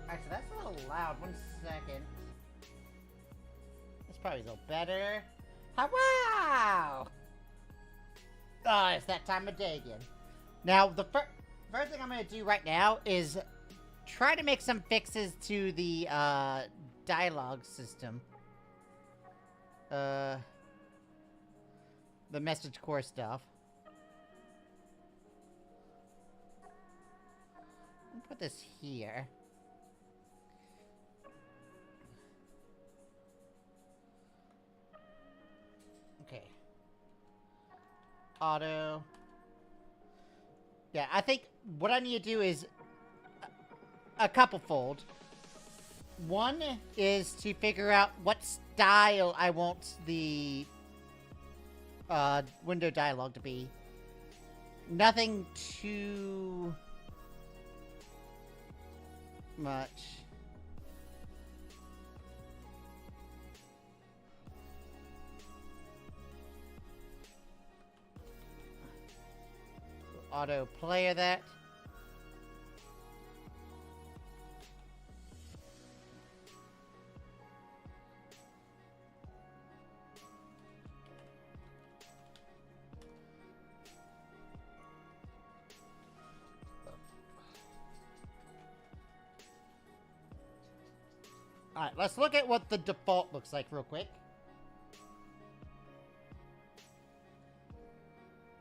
Actually, that's a little loud. 1 second. That's probably a little better. Wow! Oh, it's that time of day again. Now, the first thing I'm going to do right now is try to make some fixes to the dialogue system. The message core stuff. I'll put this here. Okay. Auto. Yeah, I think what I need to do is a couple fold. One is to figure out what style I want the window dialogue to be. Nothing too much. Auto player that. Alright, let's look at what the default looks like real quick.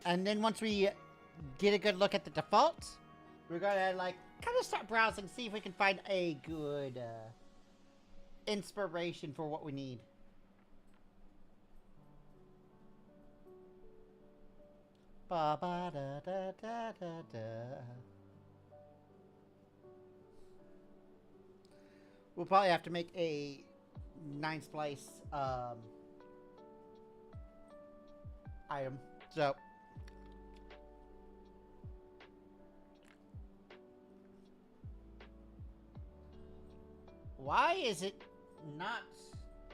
And then once we get a good look at the default, we're gonna, like, kind of start browsing, see if we can find a good, inspiration for what we need. Ba ba da da da da da. We'll probably have to make a 9-splice, item, so... Why is it not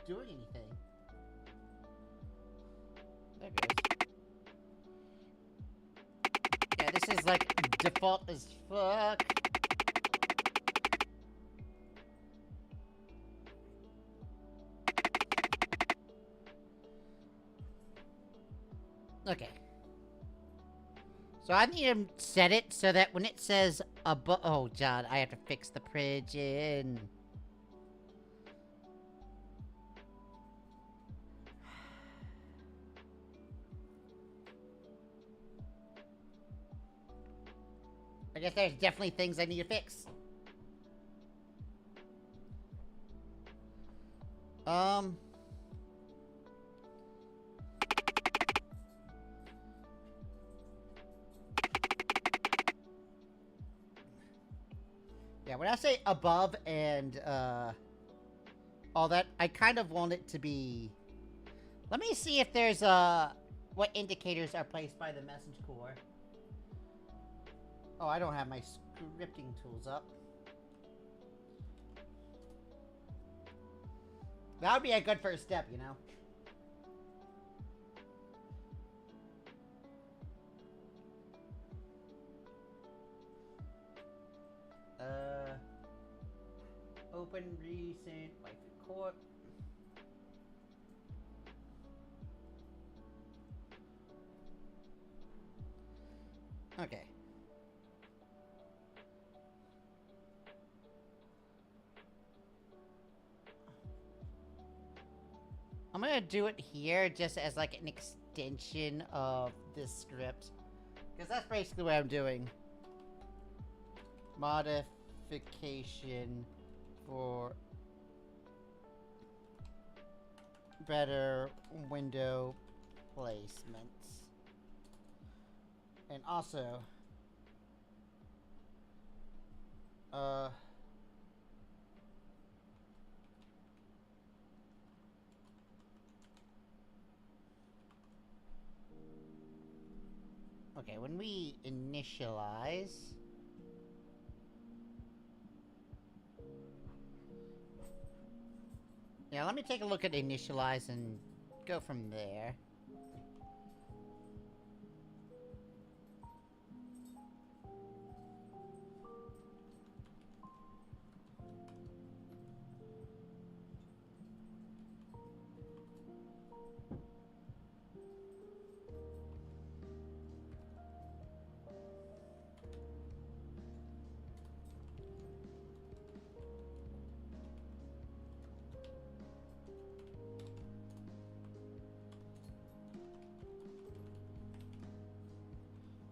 doing anything? There it goes. Yeah, this is like default as fuck. Okay. So I need to set it so that when it says above... Oh, God, I have to fix the pigeon. I guess there's definitely things I need to fix. Yeah, when I say above and, all that, I kind of want it to be... Let me see if there's, what indicators are placed by the message core. Oh, I don't have my scripting tools up. That would be a good first step, you know? Open recent Waifu Corp. Okay. I'm gonna do it here just as like an extension of this script. Because that's basically what I'm doing. Modification for better window placements. And also, okay, when we initialize... Yeah, let me take a look at initialize and go from there.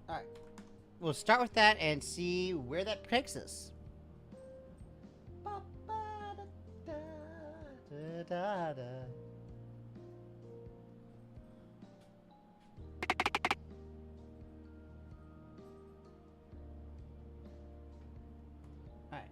Alright. We'll start with that and see where that takes us. Alright.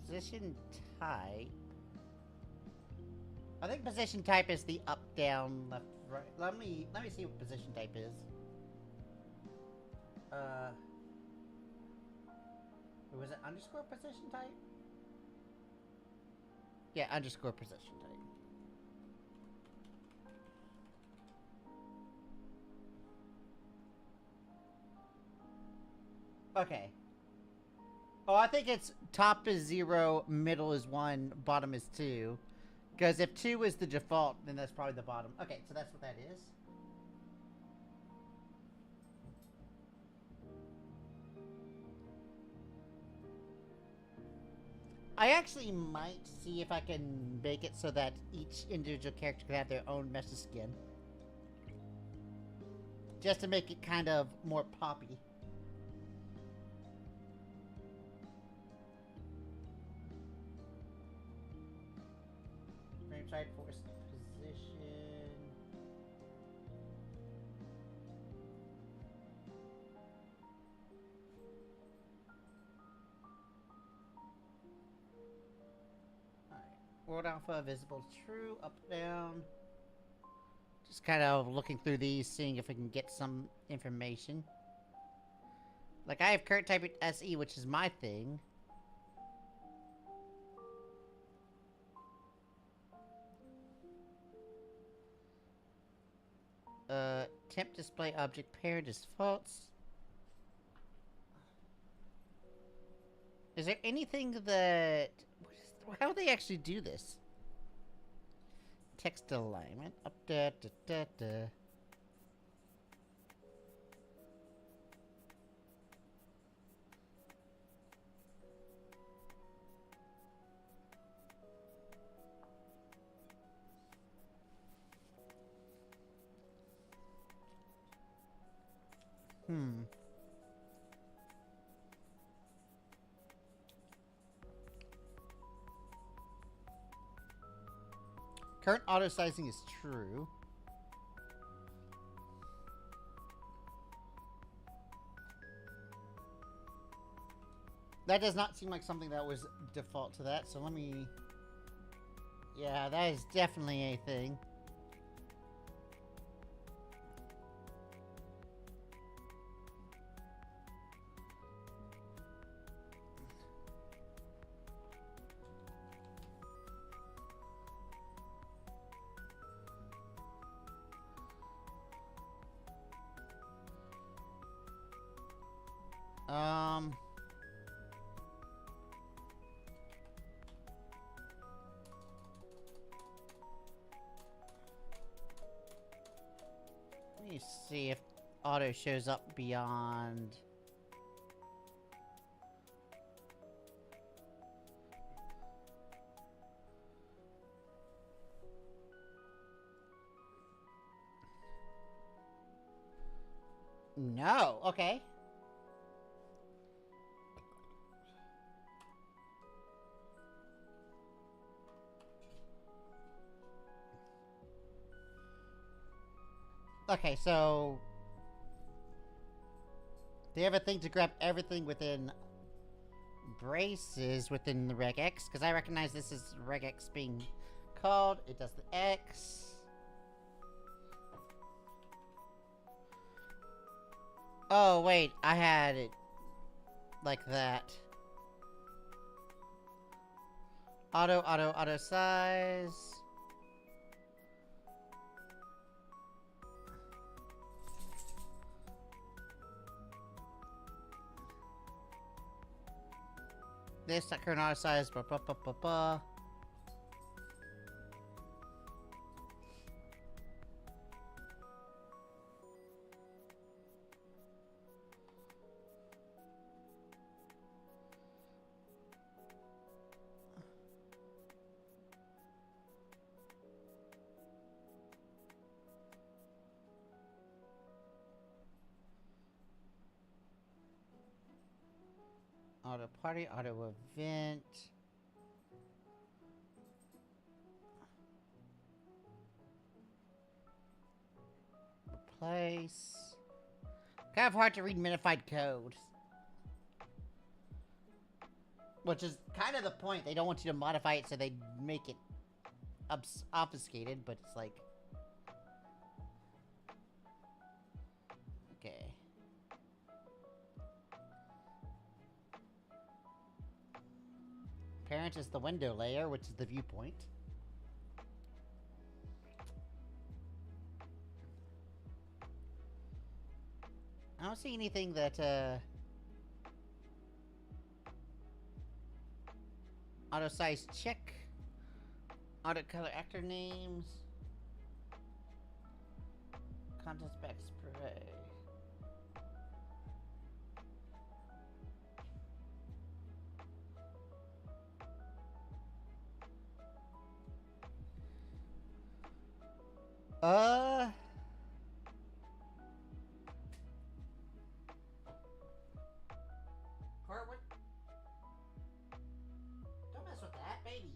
Position type. I think position type is the up, down, left, right. Let me see what position type is. Was it underscore position type? Yeah, underscore position type. Okay. Oh, I think it's top is 0, middle is 1, bottom is 2. Because if 2 is the default, then that's probably the bottom. Okay, so that's what that is. I actually might see if I can make it so that each individual character can have their own mesh skin. Just to make it kind of more poppy. Frame side force position. Alright. World alpha, visible, true, up, down. Just kind of looking through these, seeing if we can get some information. Like, I have current type SE, which is my thing. Temp display object pair defaults. Is there anything that... How do they actually do this? Text alignment. Up da da da da. Current auto sizing is true. That does not seem like something that was default to that, so let me... Yeah, that is definitely a thing. Let me see if auto shows up beyond... No, okay. Okay, so... They have a thing to grab everything within braces within the regex, because I recognize this is regex being called. It does the X. Oh, wait, I had it like that. Auto size. This, that current auto size, blah, blah, blah, blah, blah. Auto party, auto event. Replace. Kind of hard to read minified code. Which is kind of the point. They don't want you to modify it, so they make it obfuscated, but it's like... Okay. Parent is the window layer, which is the viewpoint. I don't see anything that, auto size check. Auto color actor names. Content spec spray. Corwin? Don't mess with that, baby.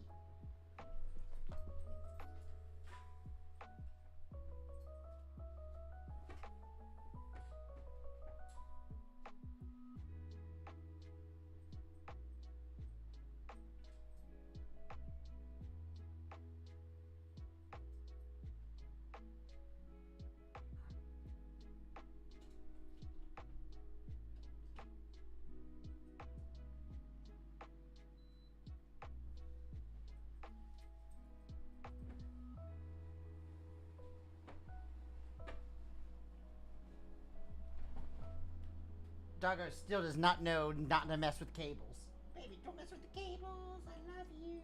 Doggo still does not know not to mess with cables. Baby, don't mess with the cables. I love you.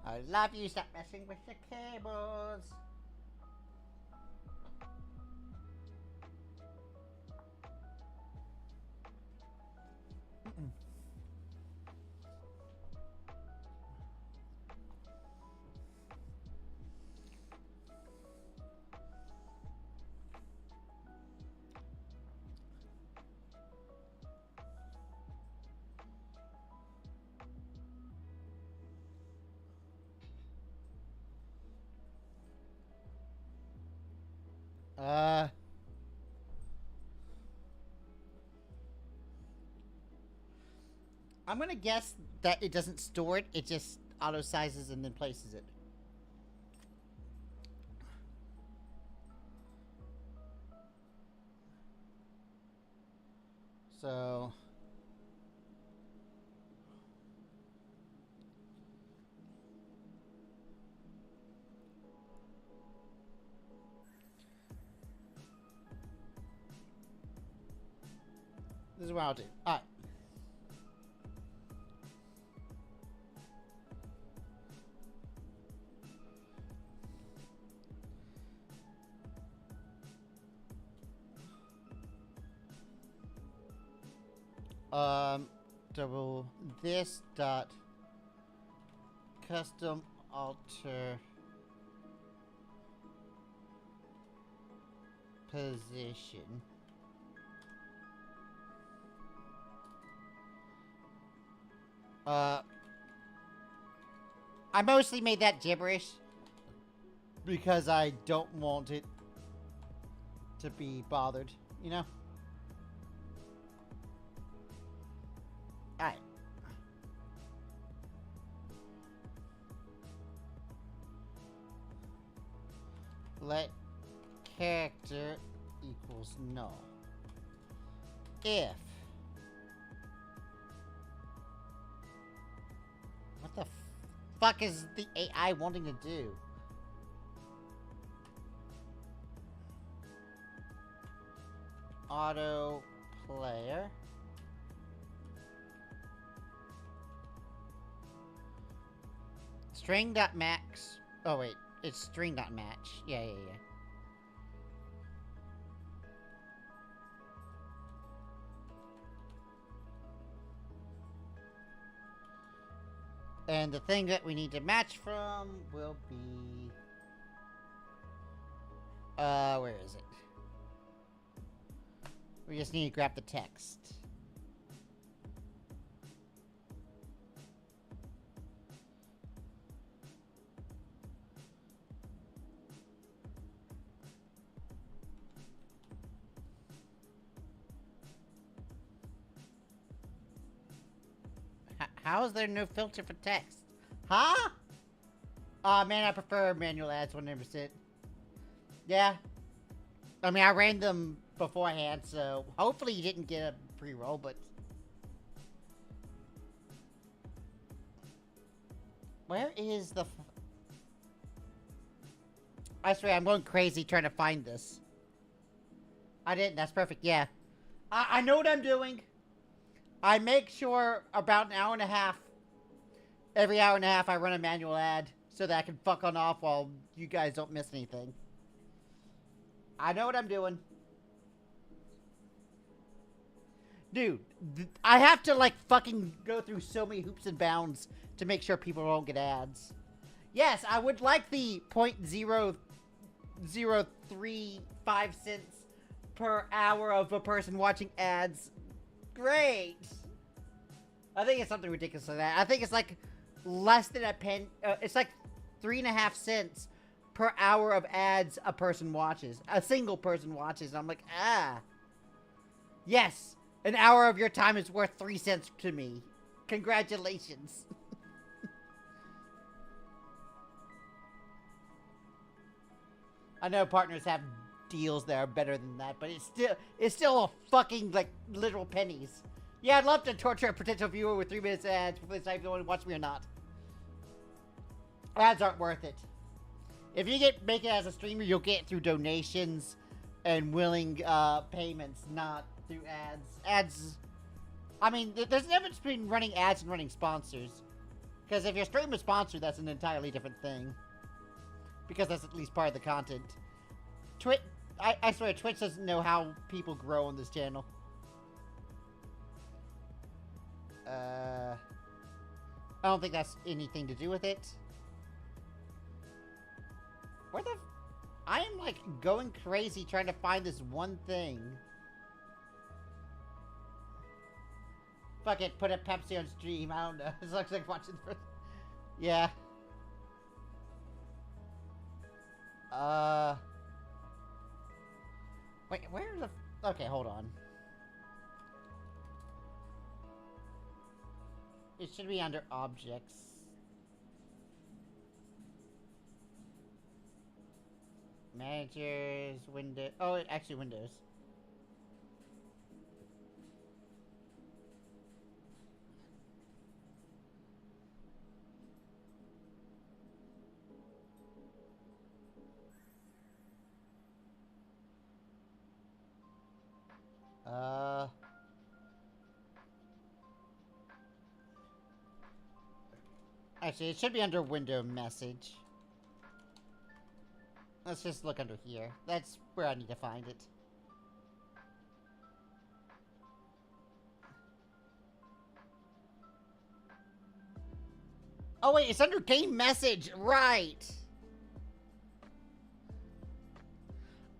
I love you. Stop messing with the cables. I'm gonna guess that it doesn't store it, it just auto sizes and then places it. So... this is what I'll do. Alright. Double this dot custom alter position. I mostly made that gibberish because I don't want it to be bothered, you know? Alright. Let character equals null. If what the fuck is the AI wanting to do? Auto player. String.max. Oh wait, it's string.match. Yeah. And the thing that we need to match from will be... where is it? We just need to grab the text. How is there no filter for text? Huh? Aw, man, I prefer manual ads 100%. Yeah. I mean, I ran them beforehand, so hopefully you didn't get a pre-roll, but... Where is the... I swear, I'm going crazy trying to find this. I didn't, that's perfect, yeah. I know what I'm doing. I make sure about an hour and a half, every hour and a half I run a manual ad so that I can fuck on off while you guys don't miss anything. I know what I'm doing. Dude, I have to like fucking go through so many hoops and bounds to make sure people don't get ads. Yes, I would like the 0.0035 cents per hour of a person watching ads. Great. I think it's something ridiculous like that. I think it's like less than a pen. It's like 3.5 cents per hour of ads a person watches. A single person watches. And I'm like, ah. Yes. An hour of your time is worth 3 cents to me. Congratulations. I know partners have deals that are better than that, but it's still a fucking, like, literal pennies. Yeah, I'd love to torture a potential viewer with 3 minutes of ads before they decide if they want to watch me or not. Ads aren't worth it. If you make it as a streamer, you'll get it through donations and willing payments, not through ads. Ads... I mean, there's a difference between running ads and running sponsors. Because if your stream is sponsored, that's an entirely different thing. Because that's at least part of the content. I swear, Twitch doesn't know how people grow on this channel. I don't think that's anything to do with it. Where the... I am, like, going crazy trying to find this one thing. Fuck it, put a Pepsi on stream. I don't know. It looks like watching for... Yeah. Wait, where's the... Okay, hold on. It should be under objects. Managers, window... Oh, actually Windows. Actually, it should be under window message. Let's just look under here. That's where I need to find it. Oh wait, it's under game message, right.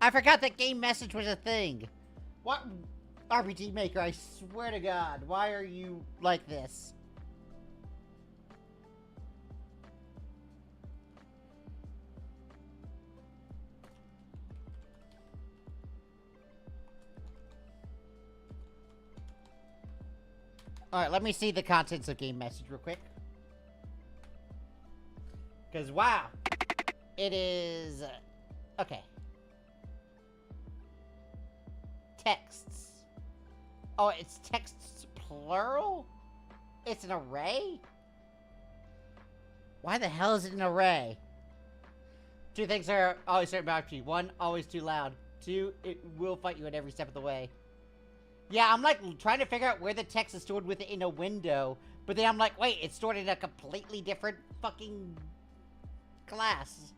I forgot that game message was a thing. What? rpgmaker, I swear to God, why are you like this? Alright, let me see the contents of game message real quick. Because, wow. It is... okay. Texts. Oh, it's texts plural? It's an array? Why the hell is it an array? 2 things are always certain about you. 1, always too loud. 2, it will fight you at every step of the way. Yeah, I'm like trying to figure out where the text is stored within a window, but then I'm like, wait, it's stored in a completely different fucking class.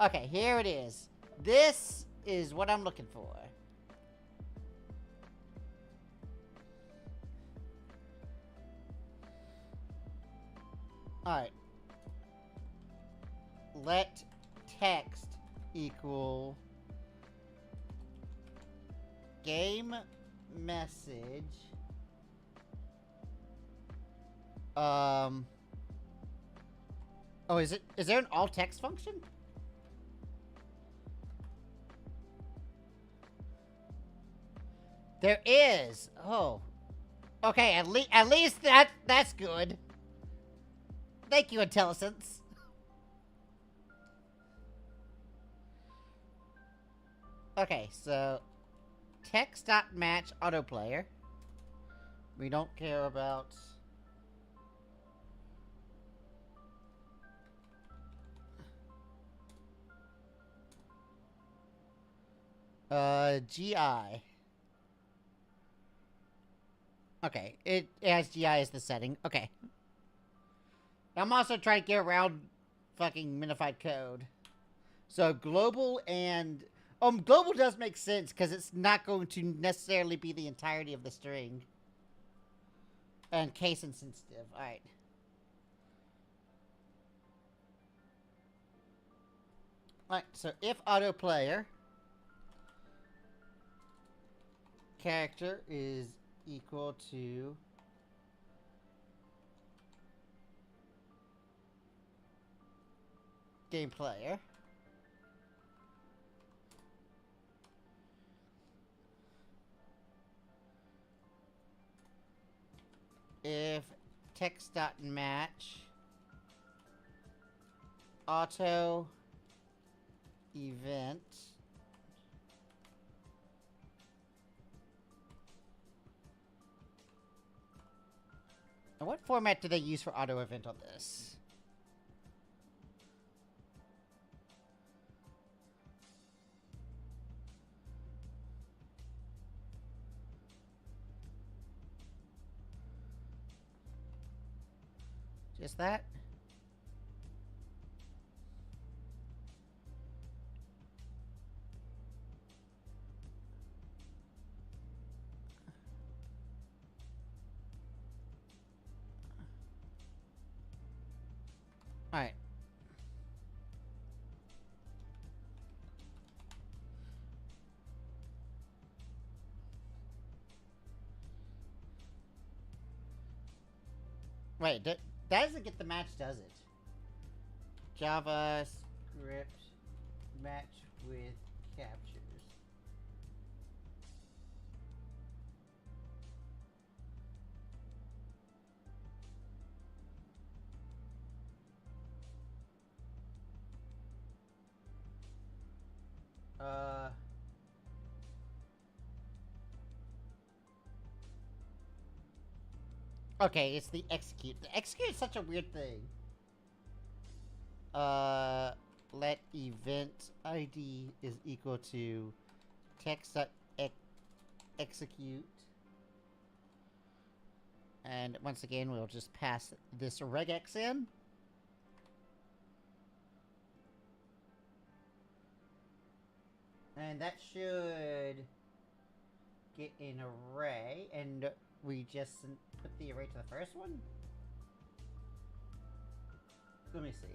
Okay, here it is. This is what I'm looking for. Alright. Let text equal game message. Oh, is there an alt text function? There is. Oh. Okay, at least that's good. Thank you, IntelliSense. Okay, so text.match autoplayer. We don't care about GI. Okay, it has GI as the setting. Okay. I'm also trying to get around fucking minified code. So global and global does make sense because it's not going to necessarily be the entirety of the string. And case insensitive. Alright. Alright, so if autoplayer character is equal to game player, if text.match auto event and what format do they use for auto event on this? Just that? Alright. Wait, that doesn't get the match, does it? JavaScript match with captures. Okay, it's the execute. The execute is such a weird thing. Let event ID is equal to text.execute. And once again, we'll just pass this regex in. And that should get an array, and we just put the array to the first one? Let me see.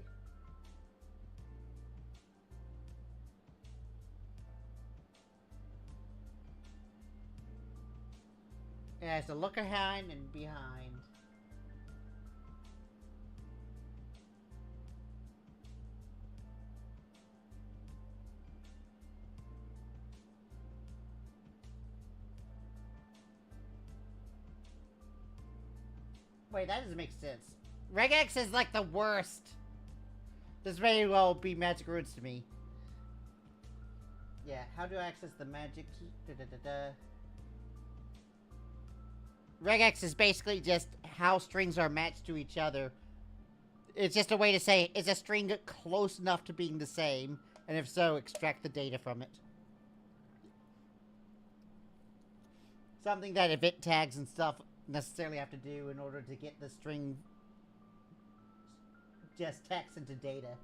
It has to look ahead and behind. Wait, that doesn't make sense. Regex is like the worst. This may well be magic runes to me. Yeah, how do I access the magic key? Regex is basically just how strings are matched to each other. It's just a way to say, is a string close enough to being the same? And if so, extract the data from it. Something that event tags and stuff necessarily have to do in order to get the string just text into data.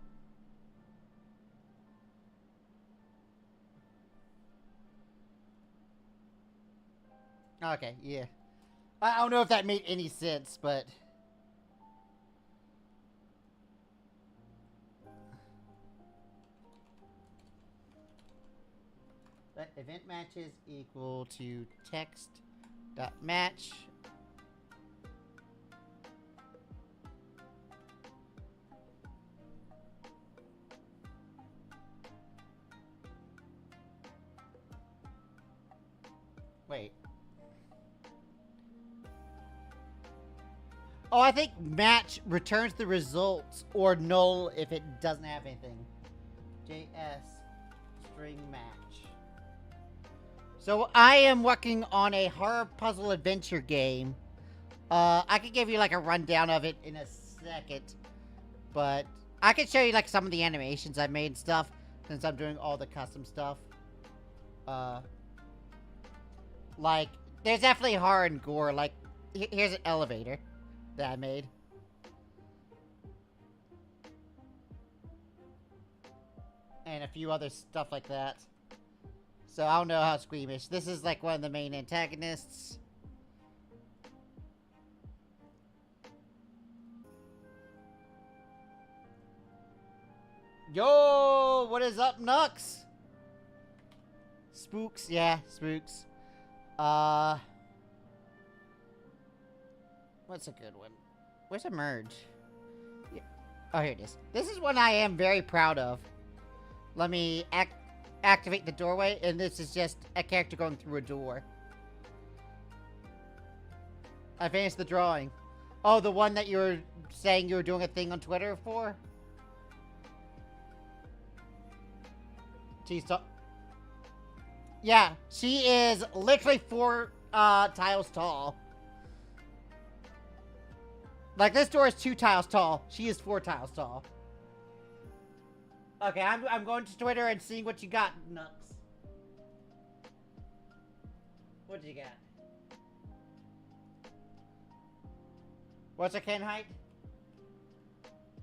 Okay, yeah. I don't know if that made any sense, but let event matches equal to text dot match. Wait. Oh, I think match returns the results or null if it doesn't have anything. JS string match. So I am working on a horror puzzle adventure game. I could give you like a rundown of it in a second, but I could show you like some of the animations I made and stuff since I'm doing all the custom stuff. Like there's definitely horror and gore. Like here's an elevator that I made. And a few other stuff like that. So I don't know how squeamish. This is like one of the main antagonists. Yo, what is up, Nux? Spooks, yeah, spooks. What's a good one? Where's a merge? Yeah. Oh, here it is. This is one I am very proud of. Let me activate the doorway, and this is just a character going through a door. I finished the drawing. Oh, the one that you were saying you were doing a thing on Twitter for? Yeah, she is literally 4 tiles tall. Like, this door is 2 tiles tall. She is 4 tiles tall. Okay, I'm going to Twitter and seeing what you got, Nux. What you got? What's her can height?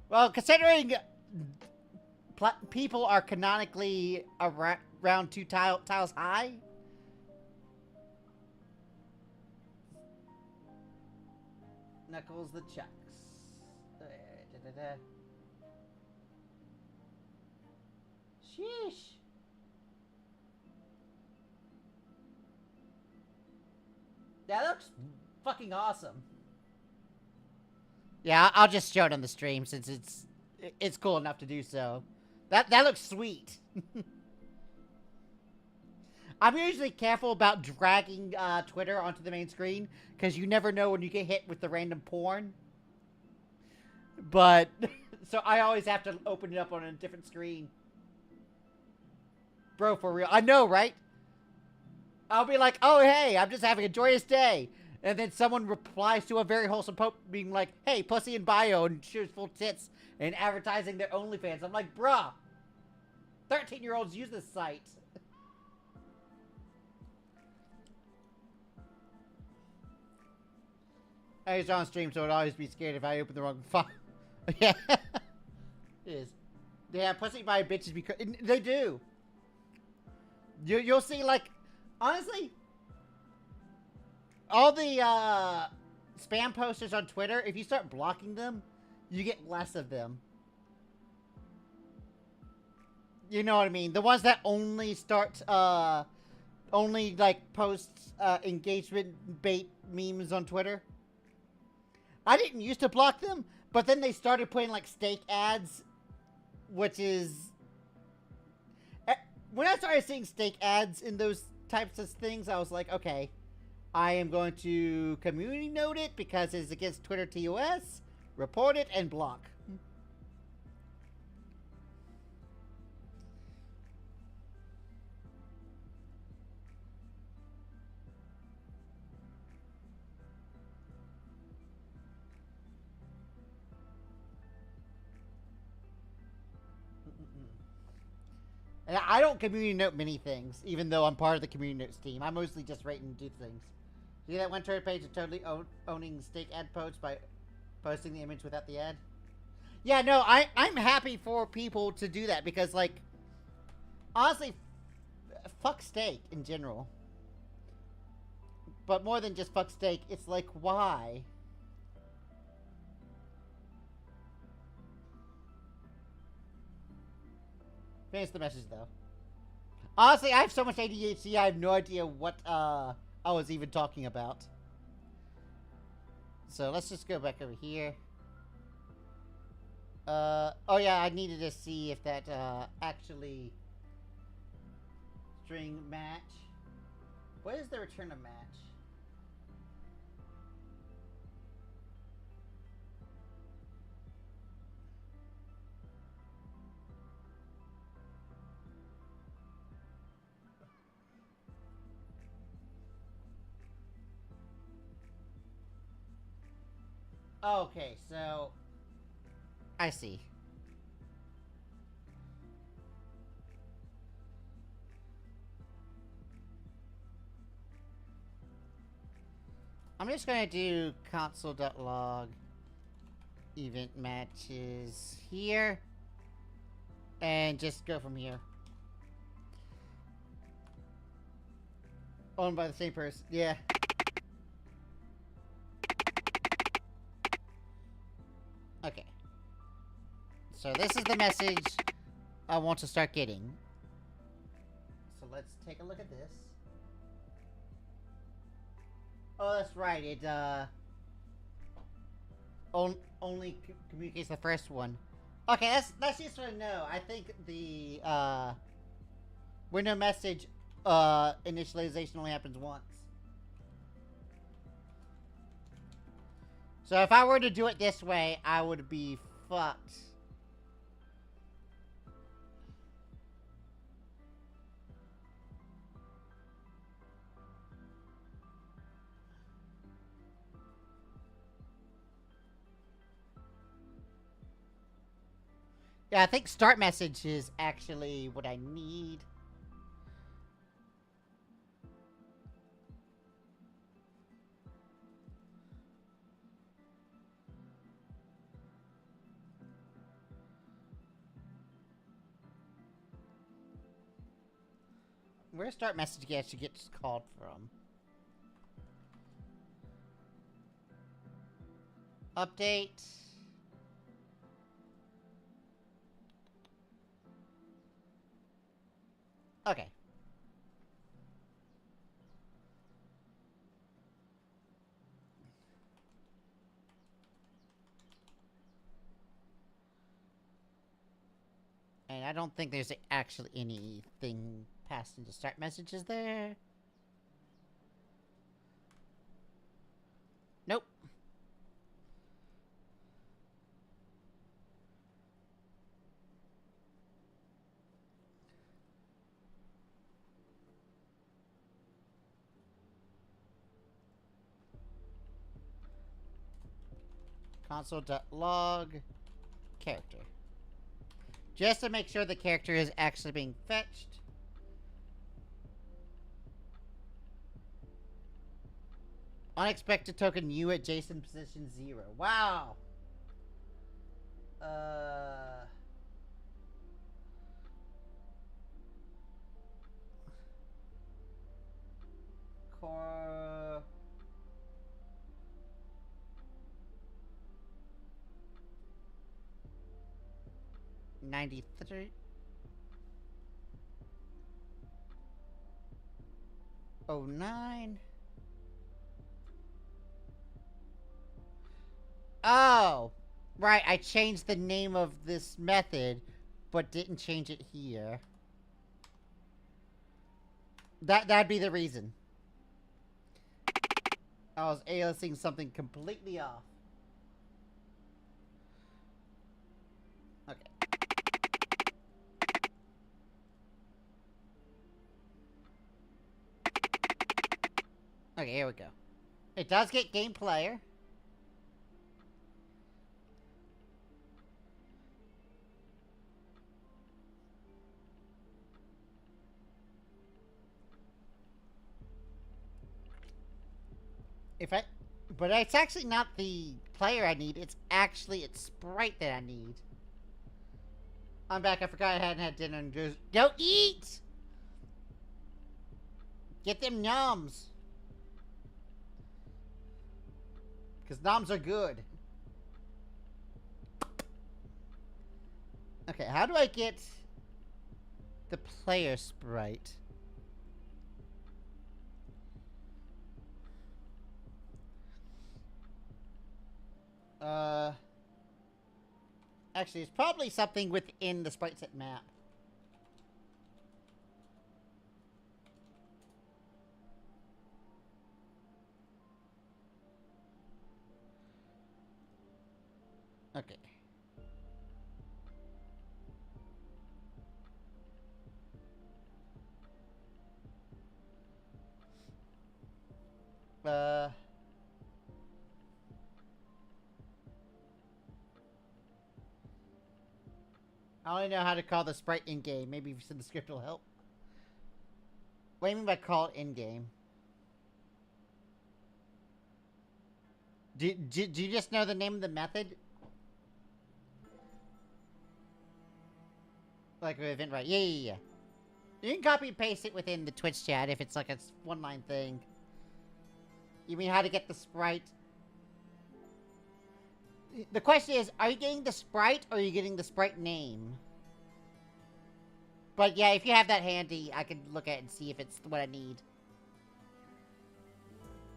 Well, considering people are canonically around 2 tiles high. Knuckles the Chucks. Sheesh. That looks fucking awesome. Yeah, I'll just show it on the stream since it's cool enough to do so. That looks sweet. I'm usually careful about dragging Twitter onto the main screen because you never know when you get hit with the random porn. But so I always have to open it up on a different screen. Bro, for real. I know, right? I'll be like, oh, hey, I'm just having a joyous day. And then someone replies to a very wholesome post being like, hey, pussy in bio and shows full tits and advertising their OnlyFans. I'm like, bruh, 13-year-olds use this site. I was on stream, so I'd always be scared if I opened the wrong file. Yeah. It is. Yeah, pussy by bitches be they do. You'll see, like, honestly, all the spam posters on Twitter, if you start blocking them, you get less of them. You know what I mean? The ones that only start, only, like, post engagement bait memes on Twitter. I didn't used to block them, but then they started putting, like, steak ads, which is... When I started seeing steak ads in those types of things, I was like, okay, I am going to community note it because it's against Twitter TOS, report it, and block. And I don't community note many things, even though I'm part of the community notes team. I mostly just rate and do things. See that one Twitter page of totally owning steak ad posts by posting the image without the ad? Yeah, no, I'm happy for people to do that because, like, honestly, fuck steak in general. But more than just fuck steak, it's like, why? Finish the message, though. Honestly, I have so much ADHD, I have no idea what, I was even talking about. So, let's just go back over here. Oh yeah, I needed to see if that, actually... String match. What is the return of match? Okay, so... I see. I'm just gonna do console.log event matches here. And just go from here. Owned by the same person. Yeah. Okay. So this is the message I want to start getting. So let's take a look at this. Oh, that's right. It, only communicates the first one. Okay, that's just what I know. I think the, window message, initialization only happens once. So if I were to do it this way, I would be fucked. Yeah, I think start message is actually what I need. Where start message actually gets called from? Update. Okay. And I don't think there's actually anything passed into start messages there. Nope. Console.log character. Just to make sure the character is actually being fetched. Unexpected token U at Jason position 0. Wow. Core. $93. 09. Oh, right. I changed the name of this method, but didn't change it here. That'd be the reason. I was aliasing something completely off. Okay. Okay, here we go. It does get game player. But it's actually not the player I need, it's actually its sprite that I need. I'm back, I forgot I hadn't had dinner and just go eat! Get them noms. Because noms are good. Okay, how do I get... the player sprite. Actually, it's probably something within the sprite set map. Okay. I only know how to call the sprite in-game. Maybe if you send the script will help. What do you mean by call it in-game? Do you just know the name of the method? Like an event, right? Yeah. You can copy and paste it within the Twitch chat if it's like a one-line thing. You mean how to get the sprite? The question is, are you getting the sprite or are you getting the sprite name? But yeah, if you have that handy, I can look at it and see if it's what I need.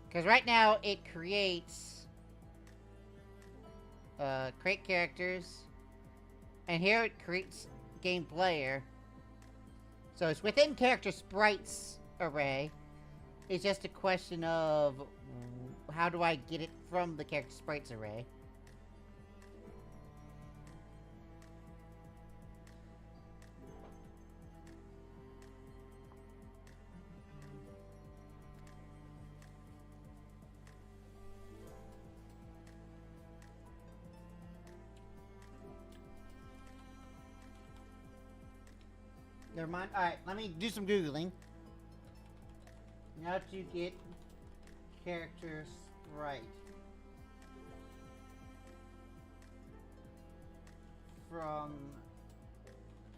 Because right now, it creates... create characters. And here it creates game player. So it's within character sprites array. It's just a question of how do I get it from the character sprites array. Never mind. Alright, let me do some Googling. How to get character sprite from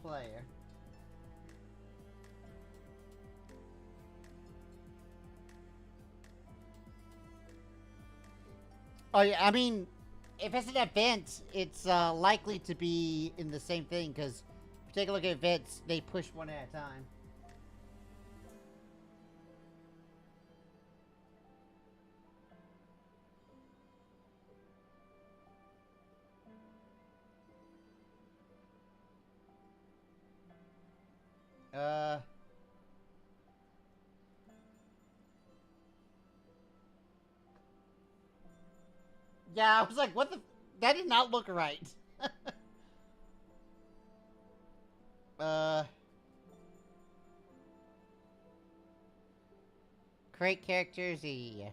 player. Oh yeah, I mean, if it's an event, it's likely to be in the same thing, because if you take a look at events, they push one at a time. Yeah, I was like, what the... That did not look right. Create characters, yeah.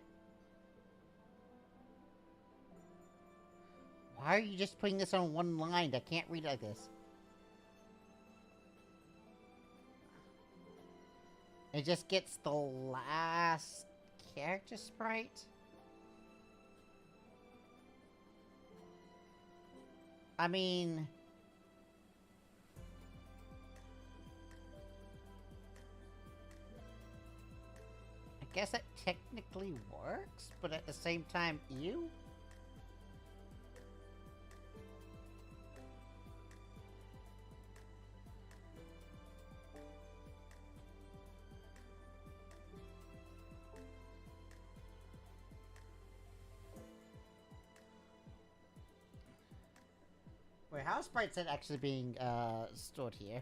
Why are you just putting this on one line? I can't read like this. It just gets the last character sprite? I mean... I guess that technically works, but at the same time, ew? Wait, how is sprite set actually being, stored here?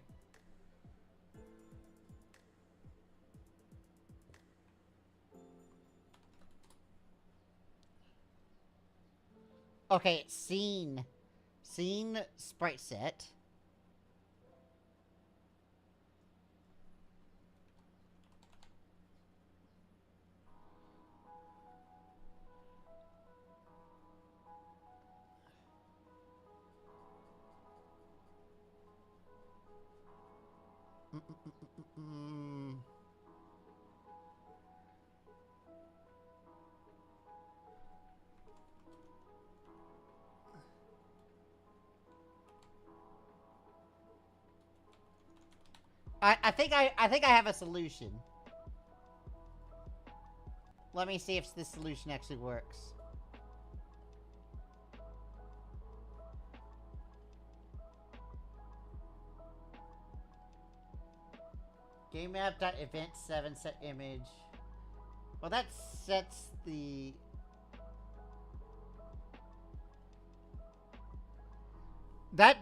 Okay, scene. Scene sprite set. I think I have a solution. Let me see if this solution actually works. Game map.event 7 set image. Well, that sets the... That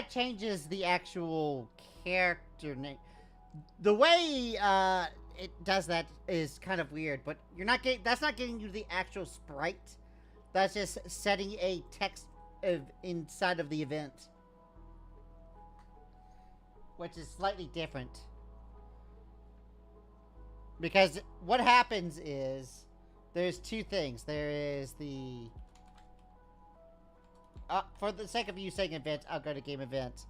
changes the actual character name. The way it does that is kind of weird, but you're not getting... That's not getting you the actual sprite. That's just setting a text inside of the event, which is slightly different. Because what happens is there's two things. There is the... for the sake of you saying event, I'll go to game event.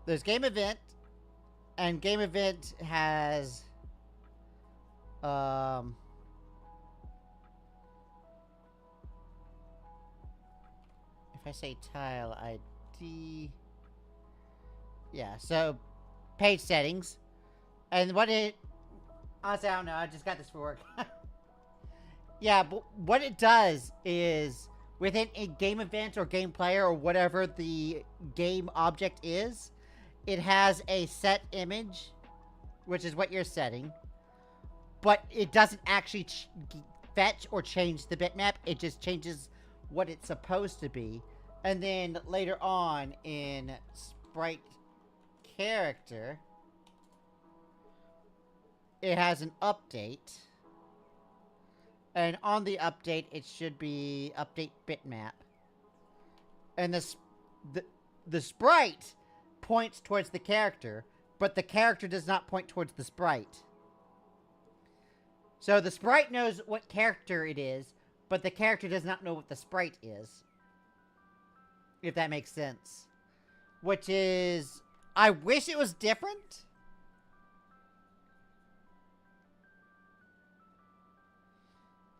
There's game event, and game event has... if I say tile ID... Yeah, so page settings. And what it... Honestly, I don't know. I just got this for work. Yeah, but what it does is within a game event or game player or whatever the game object is, it has a set image, which is what you're setting, but it doesn't actually fetch or change the bitmap. It just changes what it's supposed to be. And then later on in sprite character, it has an update, and on the update it should be update bitmap, and the sprite points towards the character, but the character does not point towards the sprite. So the sprite knows what character it is, but the character does not know what the sprite is, if that makes sense. Which is... I wish it was different.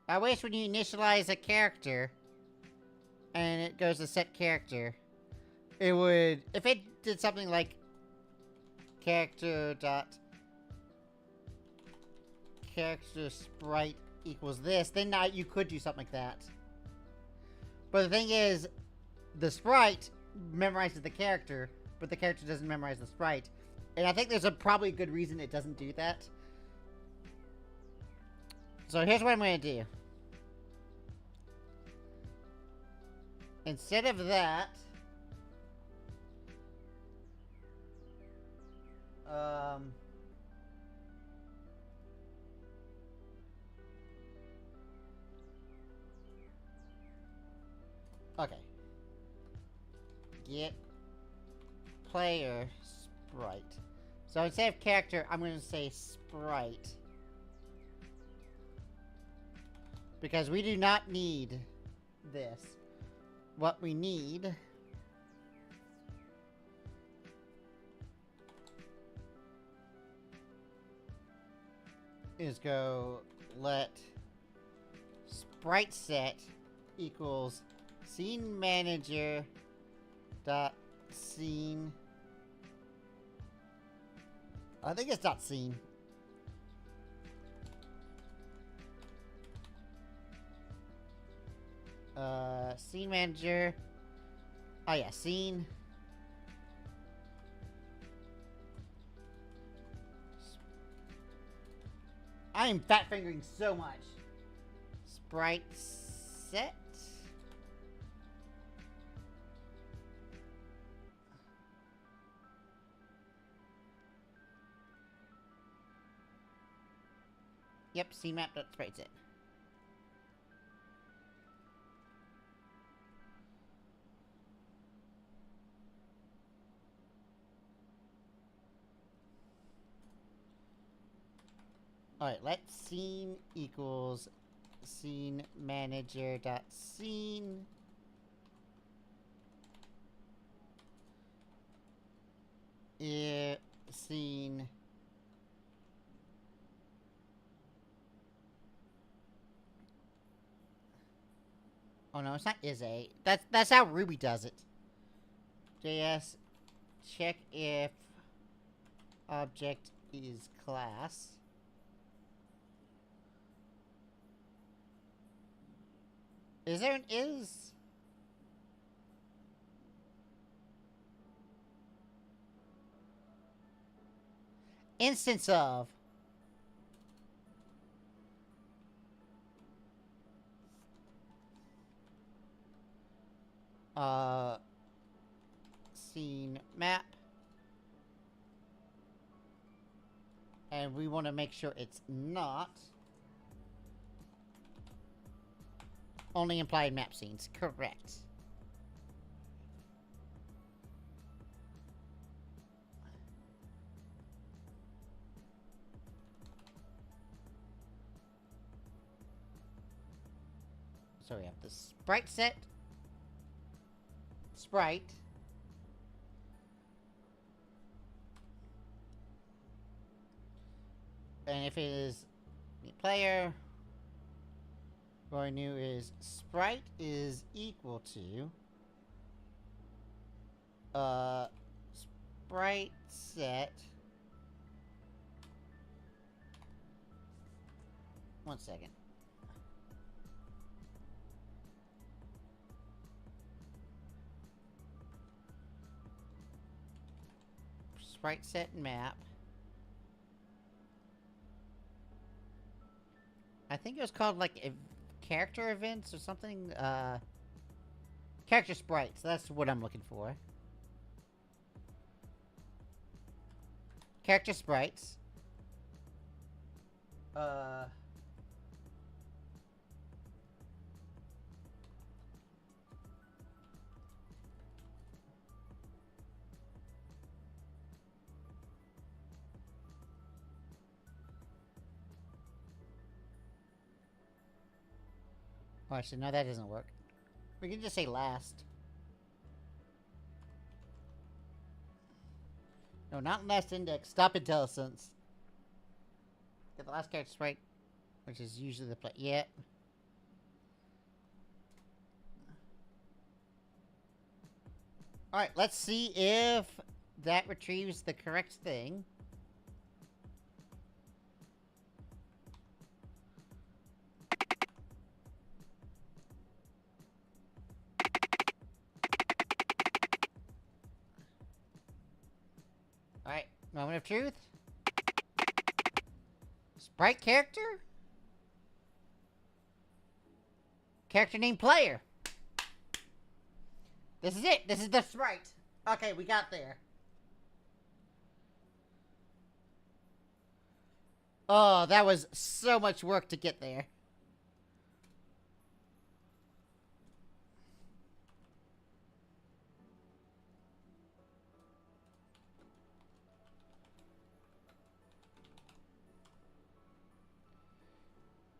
I wish when you initialize a character and it goes to set character, it would... If it did something like character sprite equals this, then you could do something like that. But the thing is, the sprite memorizes the character, but the character doesn't memorize the sprite. And I think there's probably a good reason it doesn't do that. So here's what I'm going to do. Instead of that, okay. Get player sprite. So instead of character, I'm going to say sprite. Because we do not need this. What we need is go let sprite set equals scene manager dot scene. I think it's dot scene. Scene manager. Oh yeah, scene. I am fat fingering so much. Sprite set. Yep, scene map dot sprite set. Alright, let scene equals scene manager dot scene. Scene. Oh no, it's not is a. That's how Ruby does it. JS, check if object is class. Is there an is? instance of scene map, and we want to make sure it's not only implied map scenes. Correct. So we have the sprite set, sprite, and if it is the player, going new is sprite is equal to sprite set. One second. Sprite set map. I think it was called like character events or something. Character sprites. That's what I'm looking for. Character sprites. Oh, actually, no, that doesn't work. We can just say last. No, not last index. Stop IntelliSense. Get the last character sprite, which is usually the play. Yeah. Alright, let's see if that retrieves the correct thing. Alright, moment of truth. Sprite character? Character name player. This is it. This is the sprite. Okay, we got there. Oh, that was so much work to get there.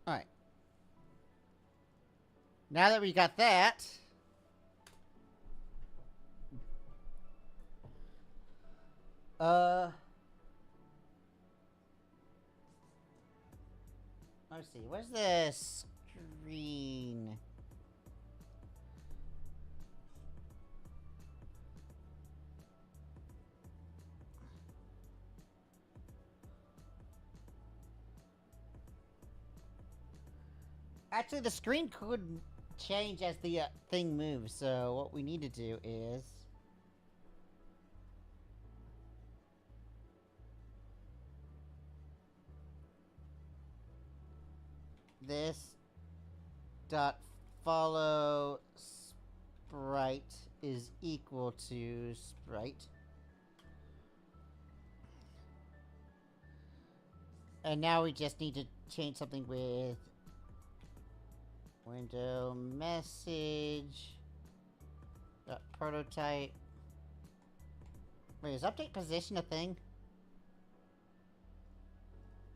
Alright. Now that we got that... Let's see, where's the screen? Actually, the screen could change as the thing moves, so what we need to do is... this dot follow sprite is equal to sprite. And now we just need to change something with window message dot prototype. Wait, is update position a thing?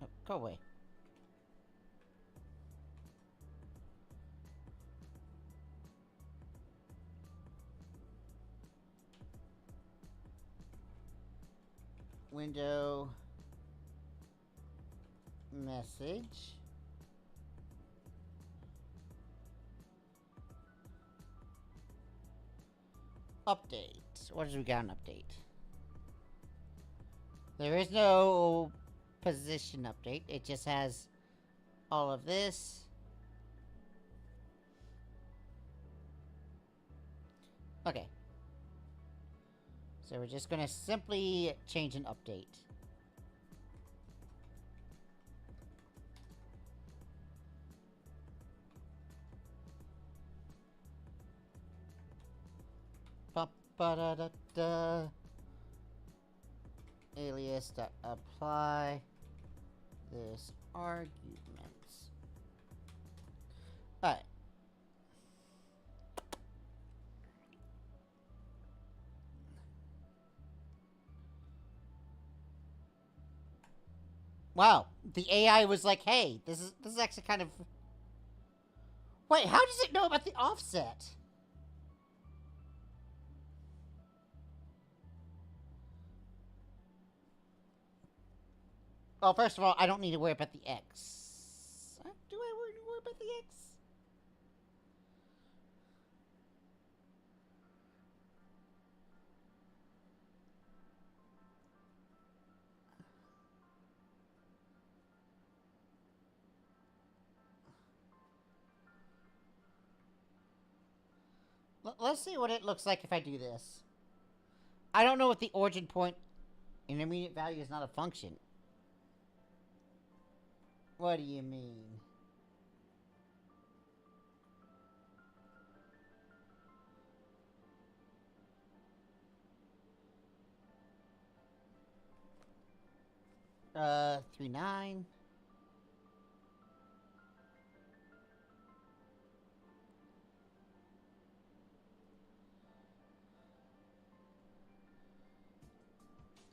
Oh, go away. Window message update. What does we got an update? There is no position update. It just has all of this. Okay. So we're just gonna simply change an update. Ba-da-da-da. Alias.apply this arguments. Alright. Wow, the AI was like, "Hey, this is actually kind of." Wait, how does it know about the offset? Well, first of all, I don't need to worry about the X. Do I worry about the X? Let's see what it looks like if I do this. I don't know what the origin point intermediate value is not a function. What do you mean? Uh, 3.9.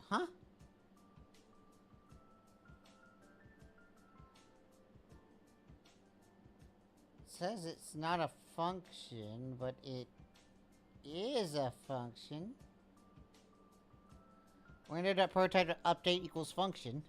Huh? It says it's not a function, but it is a function. Window.prototype update equals function.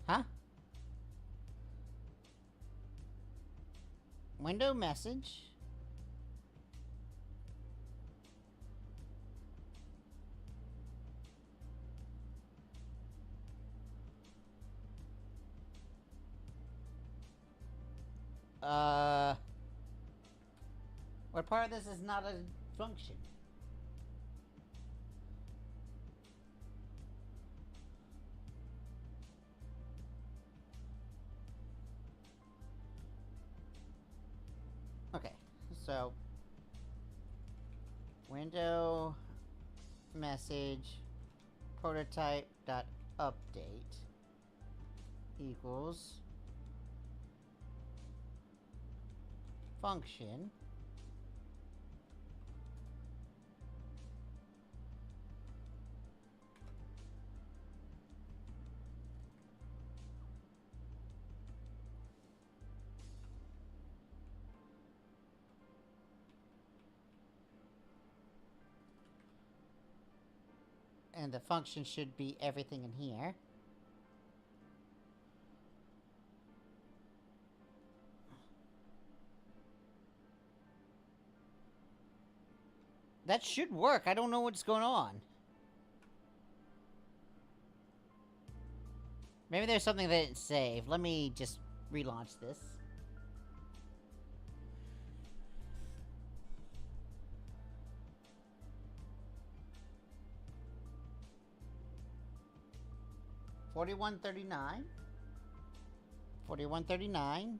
Huh? Window message. What part of this is not a function? Okay, so window message prototype dot update equals function. And the function should be everything in here. That should work. I don't know what's going on. Maybe there's something that didn't save. Let me just relaunch this. $41.39. $41.39.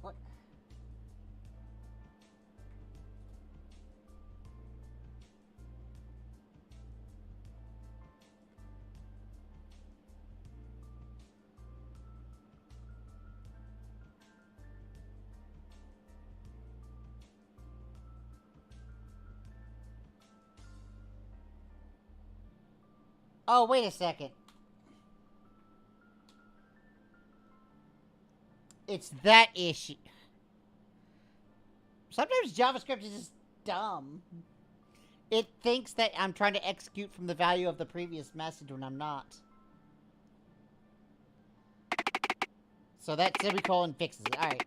What? Oh, wait a second. It's that issue. Sometimes JavaScript is just dumb. It thinks that I'm trying to execute from the value of the previous message when I'm not. So that semicolon fixes it. Alright.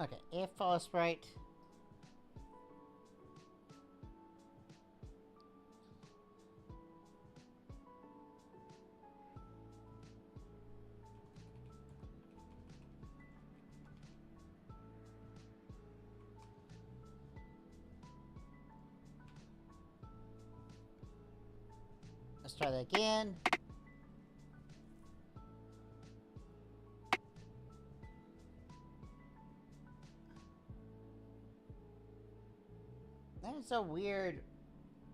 Okay, if follow sprite. Let's try that again. That is so weird.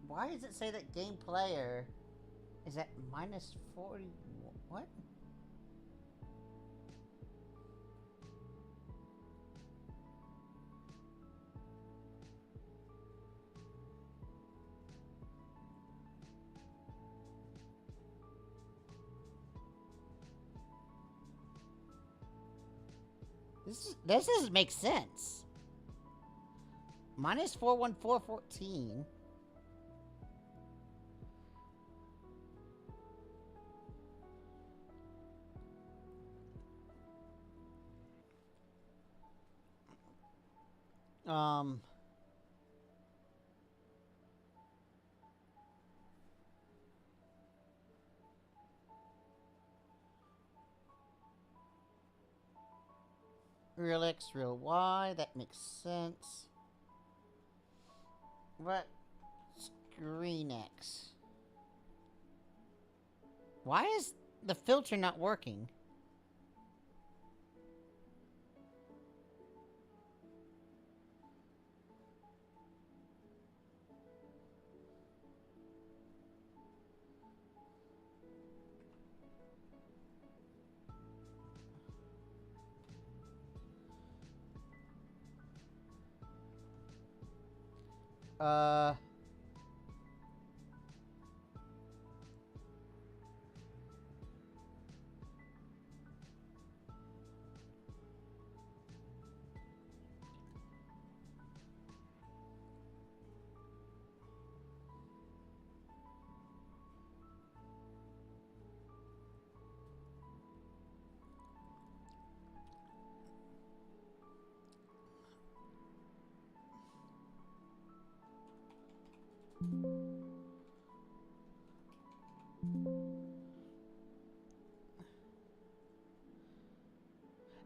Why does it say that game player is at minus 40? What? This doesn't make sense. Minus 41414. Real X, real Y, that makes sense. What? Screen X. Why is the filter not working?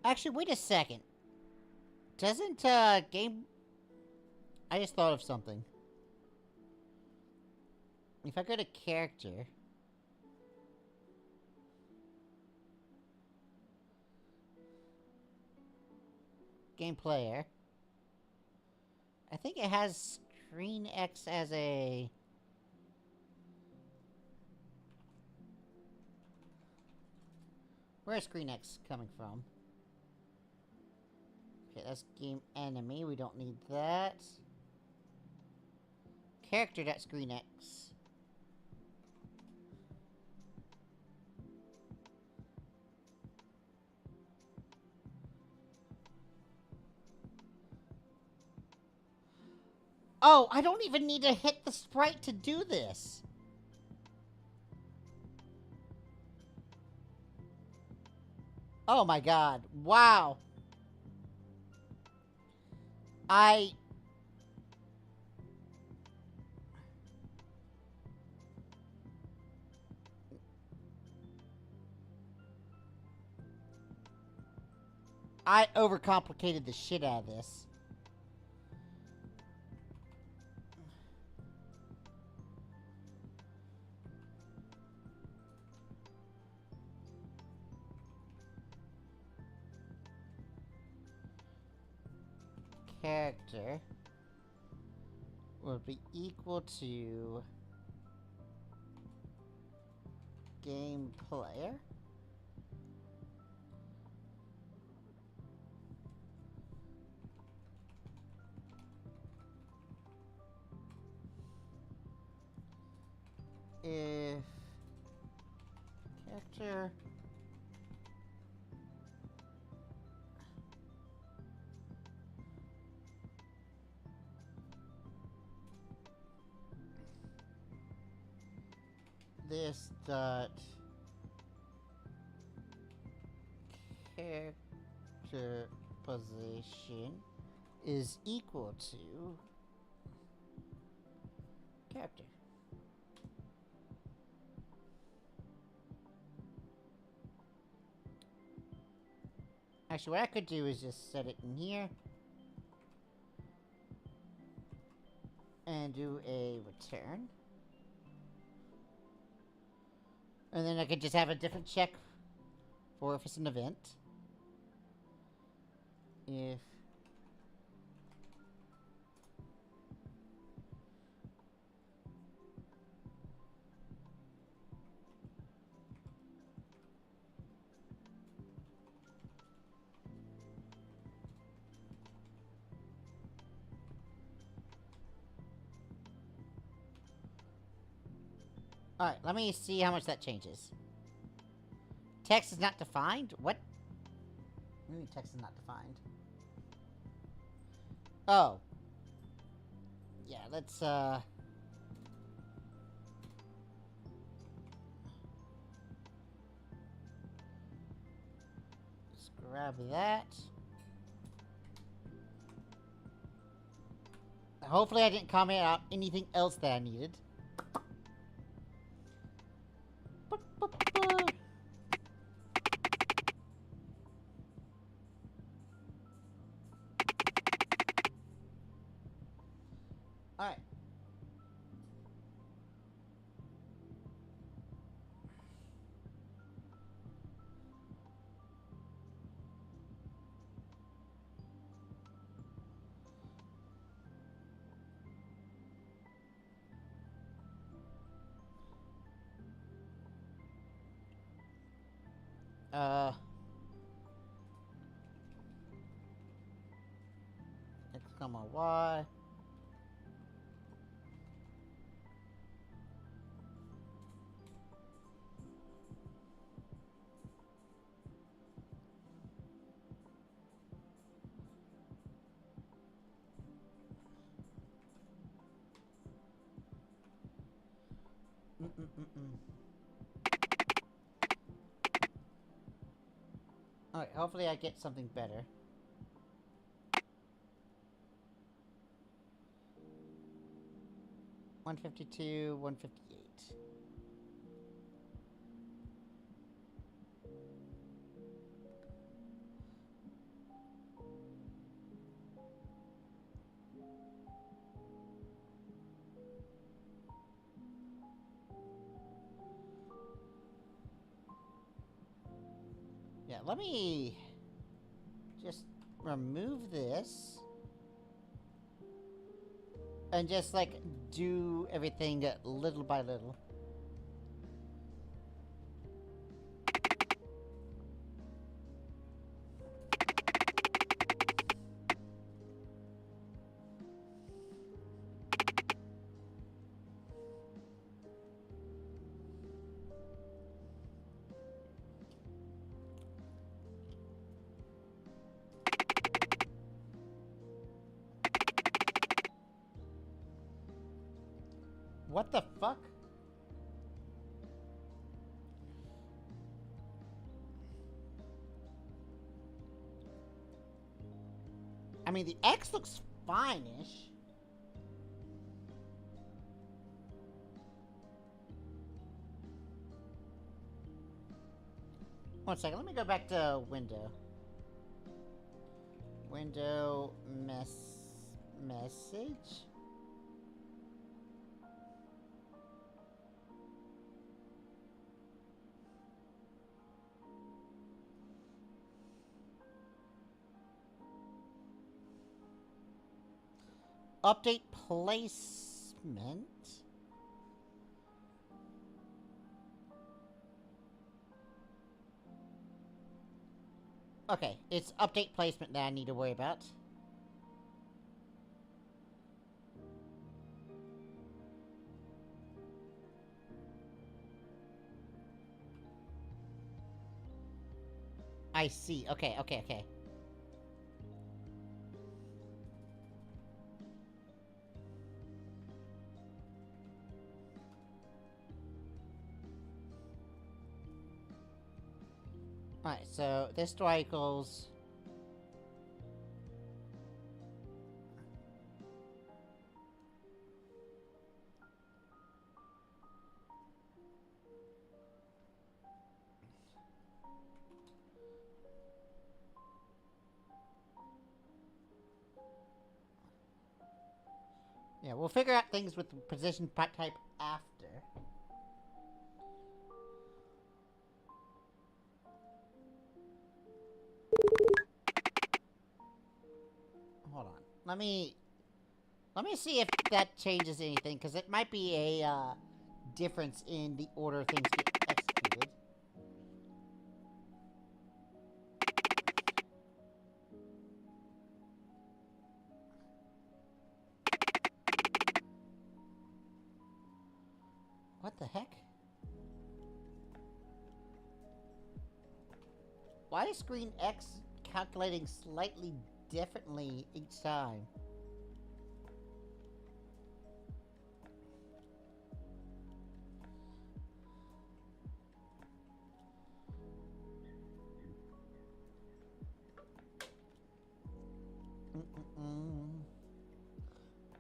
Actually, wait a second. Doesn't, game... I just thought of something. If I go to character... Game player... I think it has Screen X as a... Where's Screen X coming from? Okay, that's game enemy. We don't need that. Character.ScreenX. Oh, I don't even need to hit the sprite to do this. Oh my god. Wow. I overcomplicated the shit out of this. Character will be equal to game player. If character this dot character position is equal to character. Actually, what I could do is just set it in here and do a return. And then I could just have a different check for if it's an event. If Alright, let me see how much that changes. Text is not defined? What? What do you mean text is not defined? Oh. Yeah, let's, just grab that. Hopefully I didn't comment out anything else that I needed. Alright. X, Y. Alright, hopefully I get something better. $152, $158. Yeah, let me just remove this and just like do everything little by little. What the fuck? I mean, the X looks fine-ish. One second, let me go back to window. Window message. Update placement. Okay, it's update placement that I need to worry about. I see. Okay. Alright, so this door equals Yeah, we'll figure out things with the position type after. Hold on. Let me see if that changes anything, because it might be a difference in the order things get executed. What the heck? Why is screen X calculating slightly differently each time?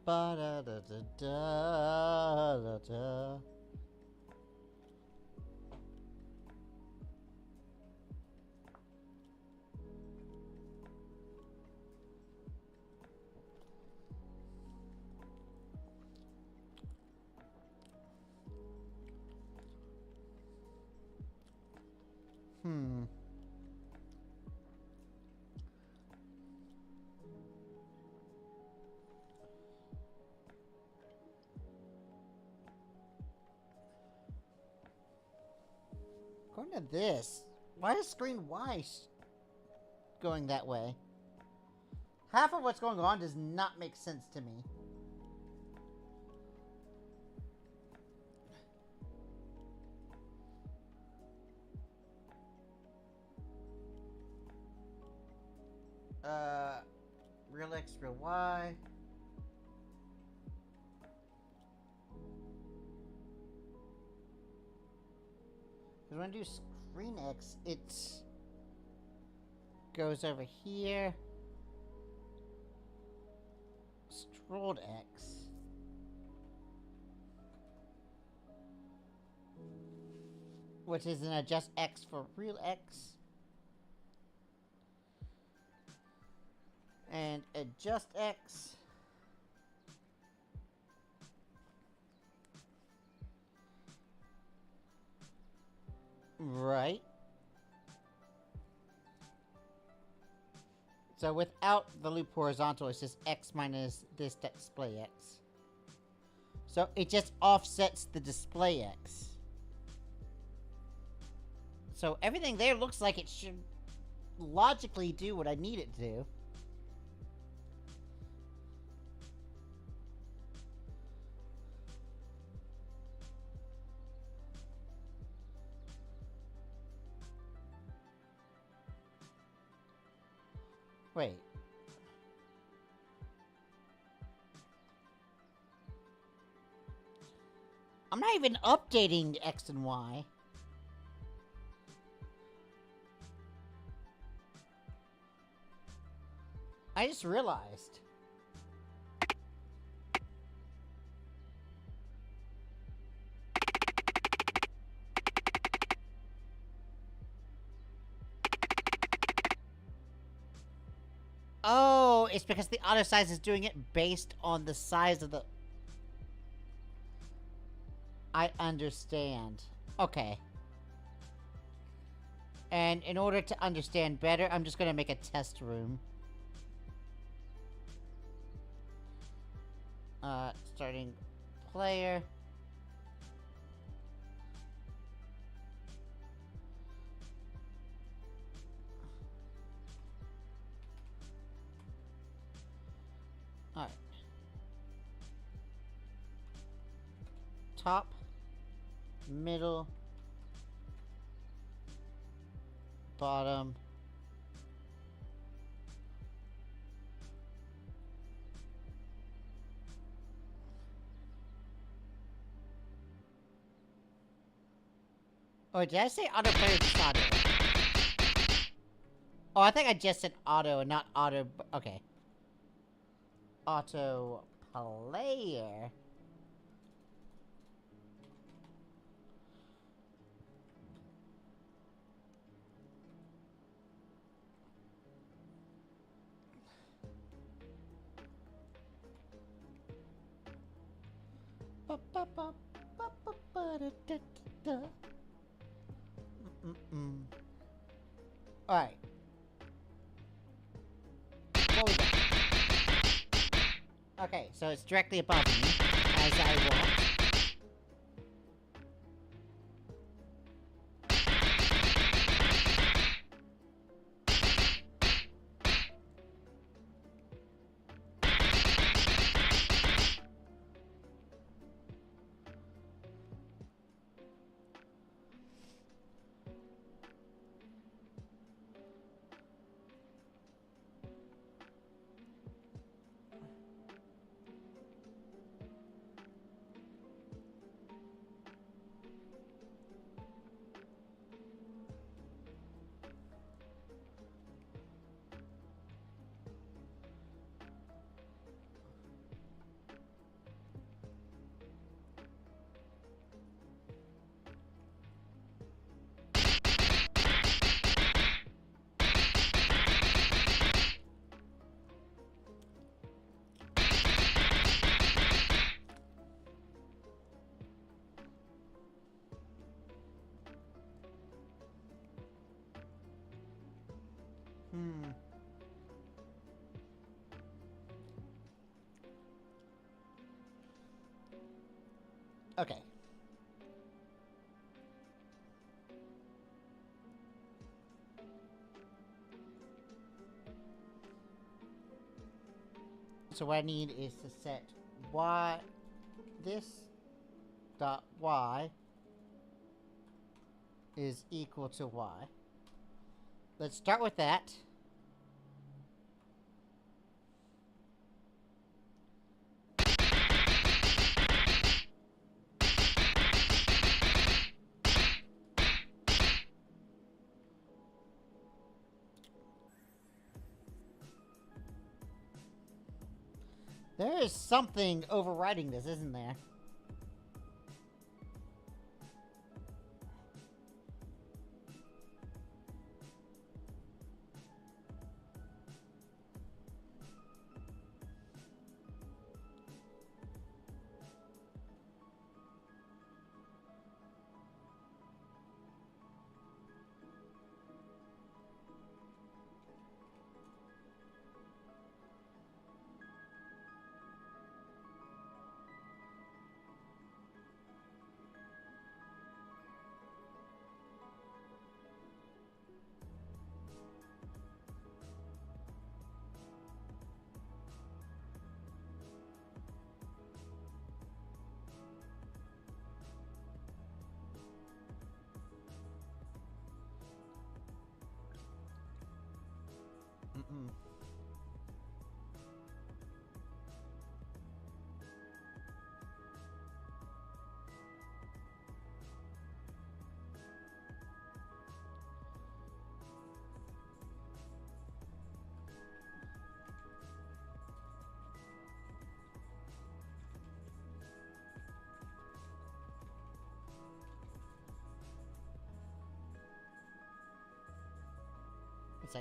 Ba da da da da da da. According to this, why is screen Y going that way? Half of what's going on does not make sense to me. Real X, real Y. Because when I do screen X, it goes over here. Strolled X. Which is an adjust X for real X. And adjust X. Right. So without the loop horizontal, it's just X minus this display X. So it just offsets the display X. So everything there looks like it should logically do what I need it to do. Wait. I'm not even updating X and Y. I just realized. Oh, it's because the auto size is doing it based on the size of the... I understand. Okay. And in order to understand better, I'm just gonna make a test room. Starting player. Alright. Top, middle, bottom, oh, did I say auto player or just auto? Oh, I think I just said auto and not auto, okay. Auto player. Alright. What we got? Okay, so it's directly above me as I walk. Okay. So what I need is to set y, this dot y is equal to y. Let's start with that. There is something overriding this, isn't there?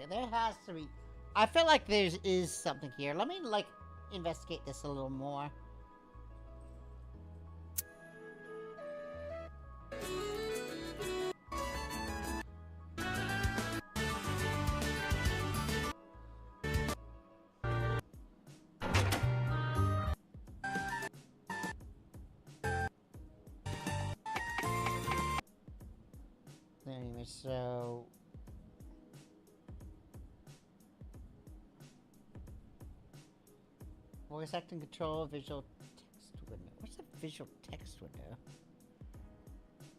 There has to be. I feel like there is something here. Let me, like, investigate this a little more. Anyway, so... voice acting control, visual text window. Where's the visual text window?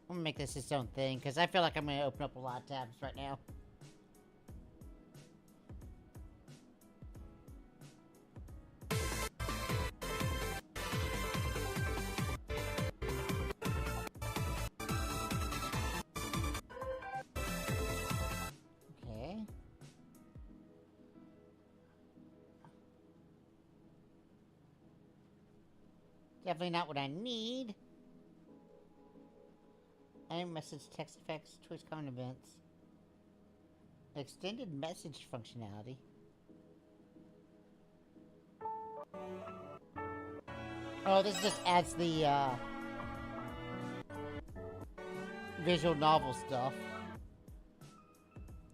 I'm gonna make this its own thing, because I feel like I'm gonna open up a lot of tabs right now. Okay. Definitely not what I need. Message, text effects, Twitch comment events. Extended message functionality. Oh, this just adds the, visual novel stuff.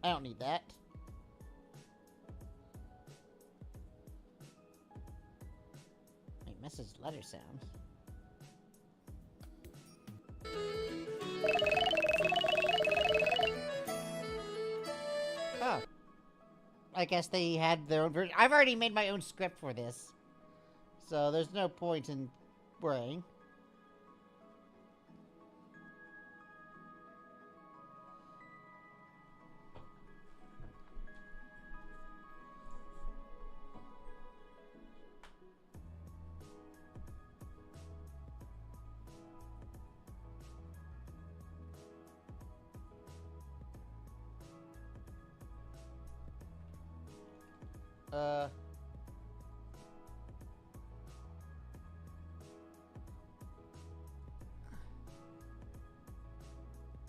I don't need that. Wait, message letter sound. Oh. I guess they had their own version. I've already made my own script for this. So there's no point in worrying.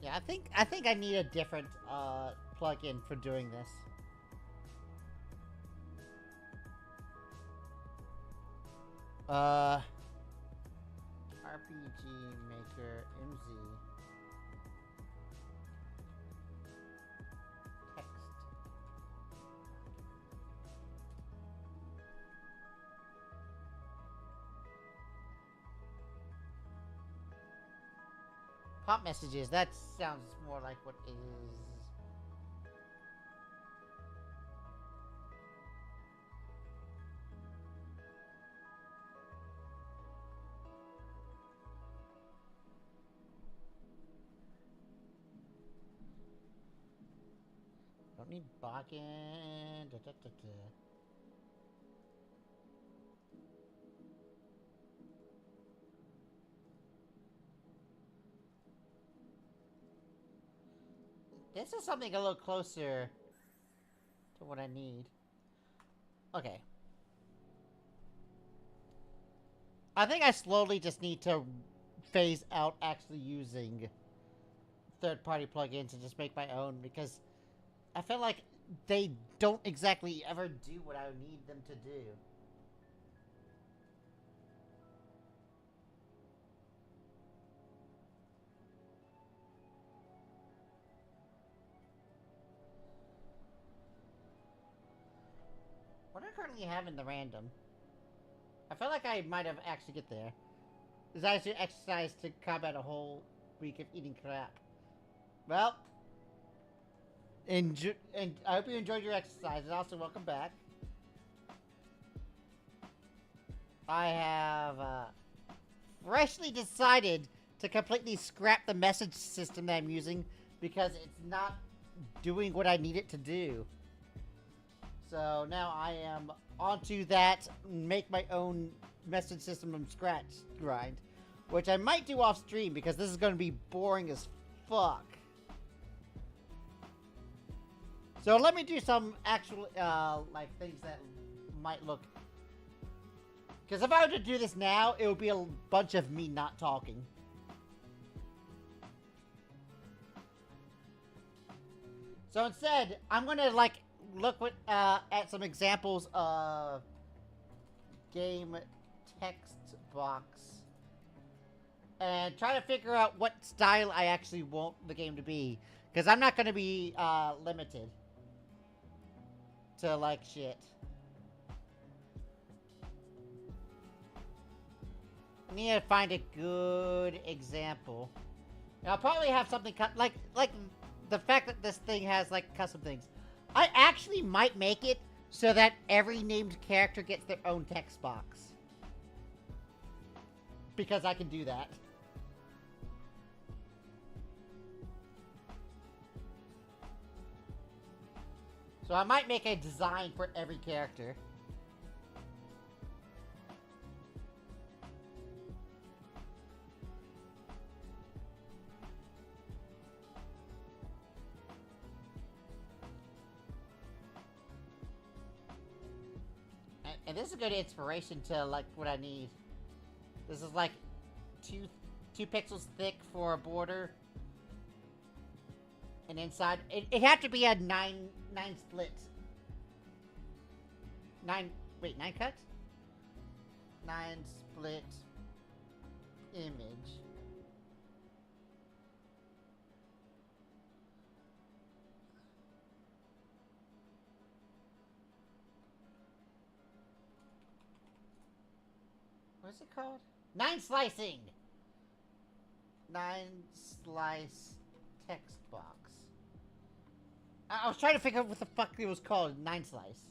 Yeah, I think I need a different plugin for doing this. rpgmaker MZ text. Pop messages, that sounds more like what is. Don't need Bakken. Da, da, da, da. This is something a little closer to what I need. Okay. I think I slowly just need to phase out actually using third-party plugins and just make my own, because I feel like they don't exactly ever do what I need them to do. What do I currently have in the random? I feel like I might have actually get there. Designed to exercise to combat a whole week of eating crap. Well, and I hope you enjoyed your exercise, and also welcome back. I have freshly decided to completely scrap the message system that I'm using because it's not doing what I need it to do. So now I am onto that, make my own message system from scratch grind, which I might do off stream because this is going to be boring as fuck. So let me do some actual, like, things that might look... Because if I were to do this now, it would be a bunch of me not talking. So instead, I'm gonna, like, look at some examples of game text box and try to figure out what style I actually want the game to be. Because I'm not gonna be, limited to, like, shit. I need to find a good example. And I'll probably have something like the fact that this thing has, like, custom things. I actually might make it so that every named character gets their own text box. Because I can do that. So I might make a design for every character. And this is a good inspiration to, like, what I need. This is, like, two pixels thick for a border. And inside, it had to be a 9 split. 9 cut? 9 split image. What's it called? 9 slicing! 9 slice text box. I was trying to figure out what the fuck it was called. 9 slice.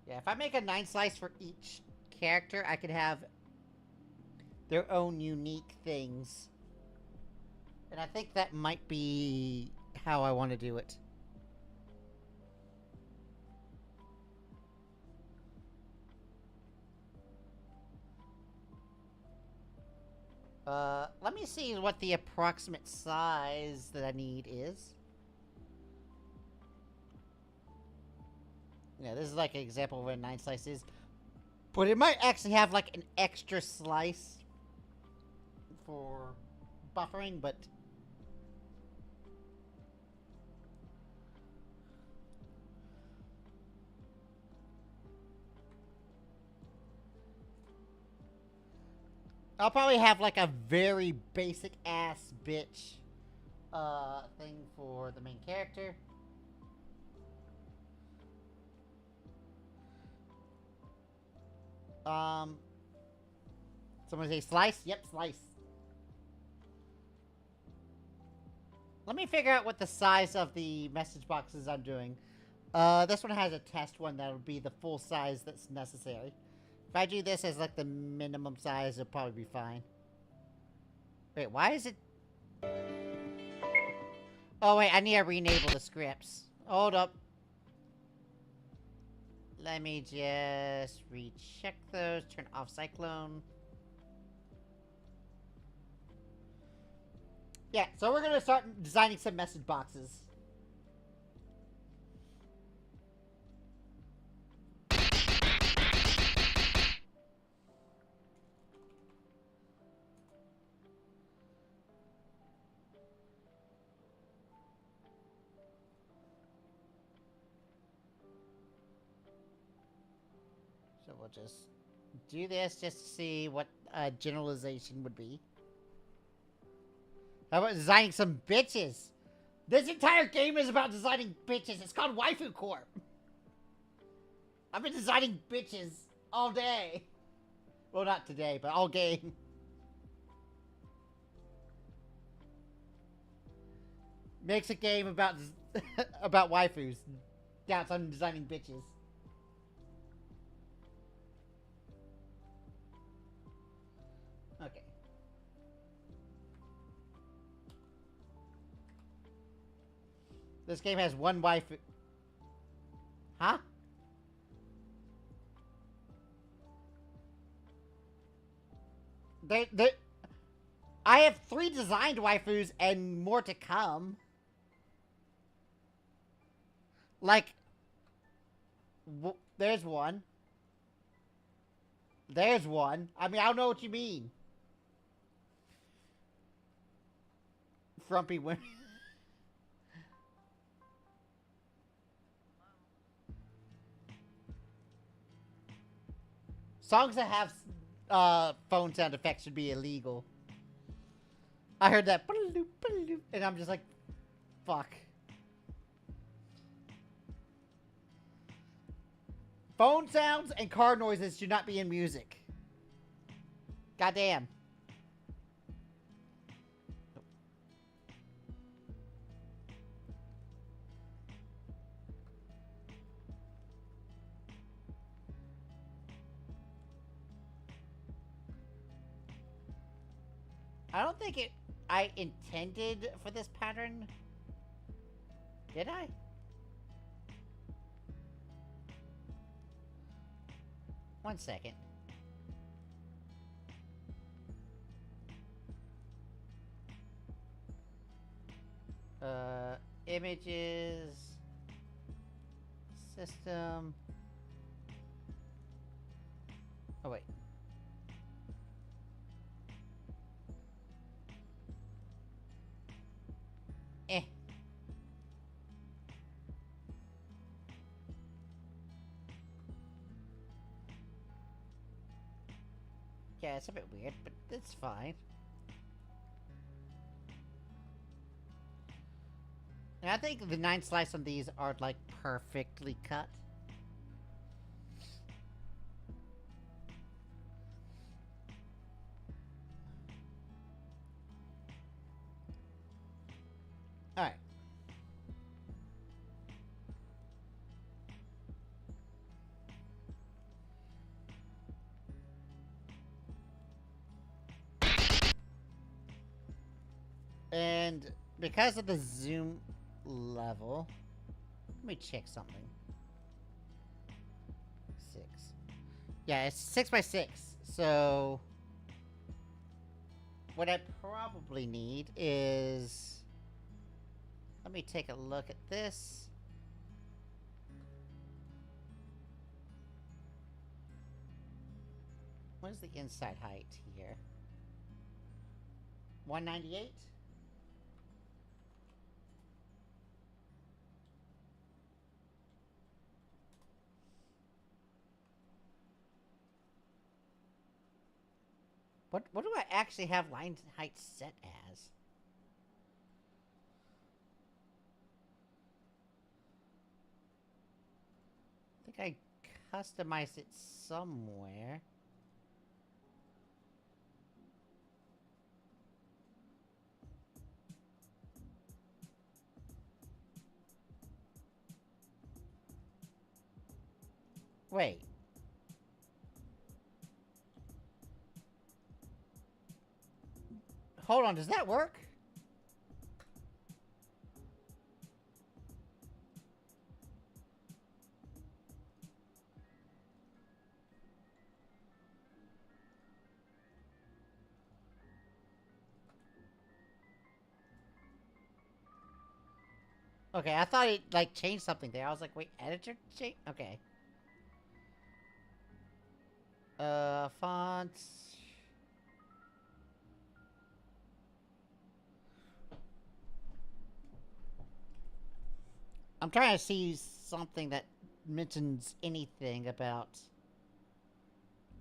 Yeah, if I make a 9 slice for each character, I could have their own unique things. And I think that might be how I want to do it. Let me see what the approximate size that I need is. Yeah, this is like an example of what a 9 slice is. But it might actually have like an extra slice for buffering, but... I'll probably have like a very basic ass bitch thing for the main character. Someone say slice? Yep, slice. Let me figure out what the size of the message boxes I'm doing. This one has a test one that'll be the full size that's necessary. If I do this as like the minimum size, it'll probably be fine. Wait, why is it... Oh wait, I need to re-enable the scripts. Hold up. Let me just recheck those. Turn off Cyclone. Yeah, so we're gonna start designing some message boxes. So we'll just do this just to see what a generalization would be. How about designing some bitches? This entire game is about designing bitches. It's called Waifu Corp. I've been designing bitches all day. Well, not today, but all game. Makes a game about about waifus. Yeah, so I'm designing bitches. Okay. This game has one waifu. Huh? I have 3 designed waifus and more to come. Like, there's one. There's one. I mean, I don't know what you mean. Frumpy women. Songs that have phone sound effects should be illegal. I heard that, and I'm just like, fuck. Phone sounds and car noises should not be in music. Goddamn. I don't think I intended for this pattern. Did I? One second. Images. System. Oh, wait. Eh. Yeah, it's a bit weird, but it's fine. And I think the 9 slices on these are, like, perfectly cut. Alright. And because of the zoom level, let me check something. 6. Yeah, it's 6 by 6. So what I probably need is, let me take a look at this. What is the inside height here? 198? What do I actually have line height set as? I think I customized it somewhere. Wait. Hold on, does that work? Okay, I thought it, like, changed something there. I was like, wait, editor change? Okay. Fonts. I'm trying to see something that mentions anything about,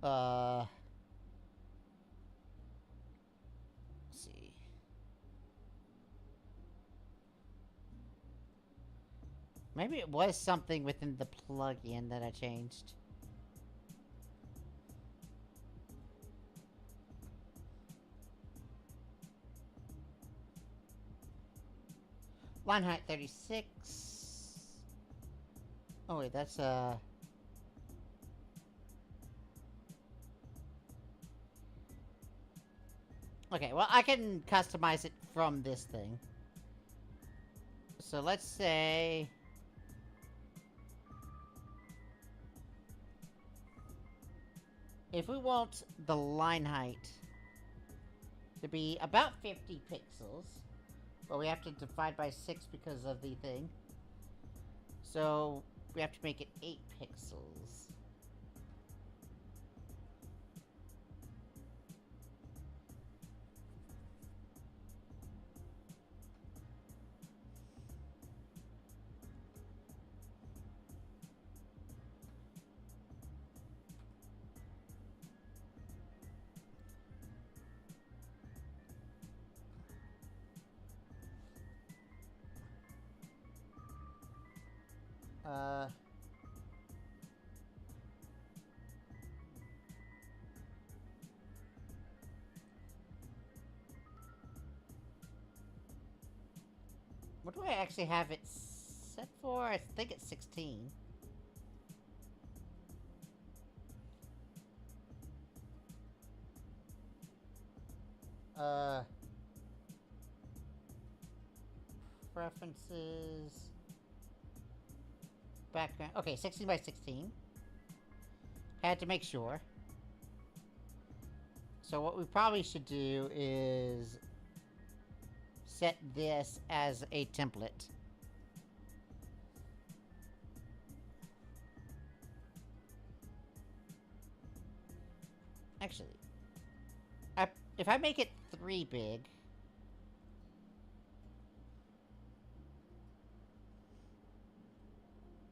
let's see. Maybe it was something within the plugin that I changed. Line height 36. Oh wait, that's okay, well I can customize it from this thing. So let's say if we want the line height to be about 50 pixels, but we have to divide by 6 because of the thing. So we have to make it 8 pixels. What do I actually have it set for? I think it's 16. Preferences. Background. Okay, 16 by 16. Had to make sure. So what we probably should do is set this as a template. Actually, if I make it 3 big,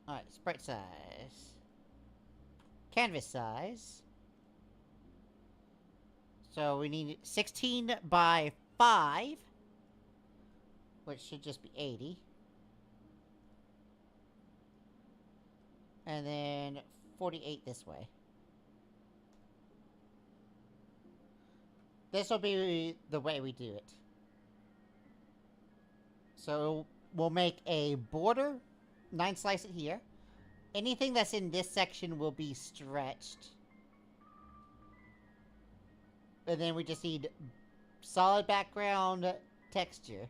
alright, sprite size, canvas size. So we need 16 by 5, which should just be 80. And then 48 this way. This will be the way we do it. So we'll make a border, 9 slice it here. Anything that's in this section will be stretched. And then we just need solid background texture.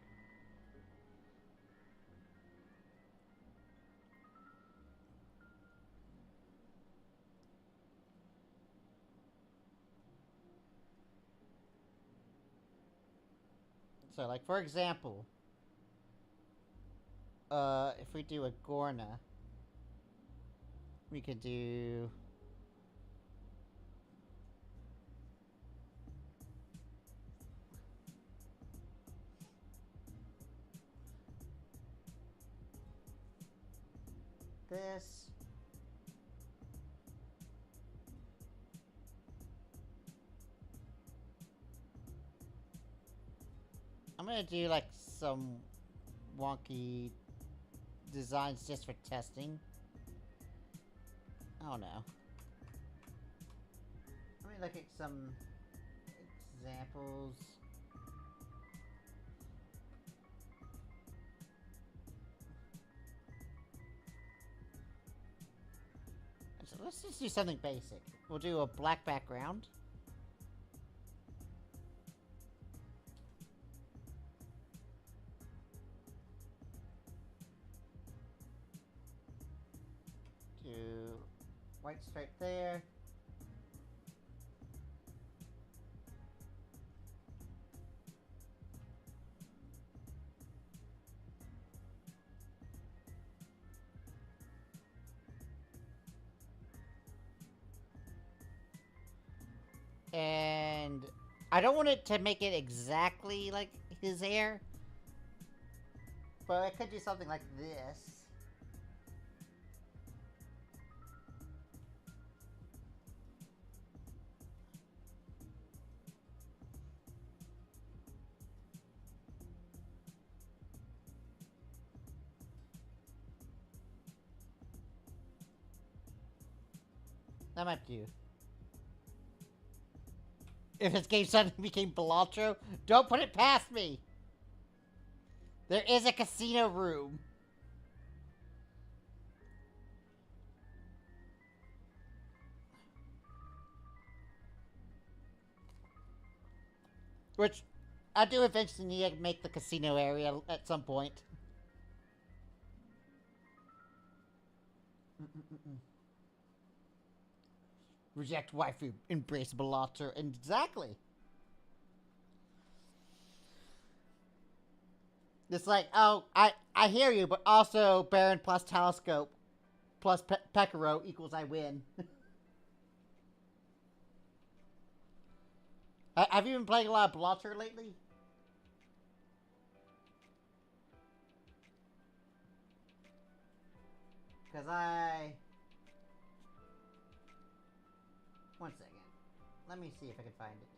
So, like, for example, if we do a Gorna, we could do... this. I'm gonna do like some wonky designs just for testing. I don't know. Let me look at some examples. So let's just do something basic. We'll do a black background. Do white stripe there. And I don't want it to make it exactly like his hair, but I could do something like this. That might do. If this game suddenly became Balatro, don't put it past me! There is a casino room. Which, I do eventually need to make the casino area at some point. Reject waifu, embrace Balatro. Exactly. It's like, oh, I hear you, but also Baron plus Telescope plus Pekaro equals I win. Have you been playing a lot of Balatro lately? Because one second. Let me see if I can find it.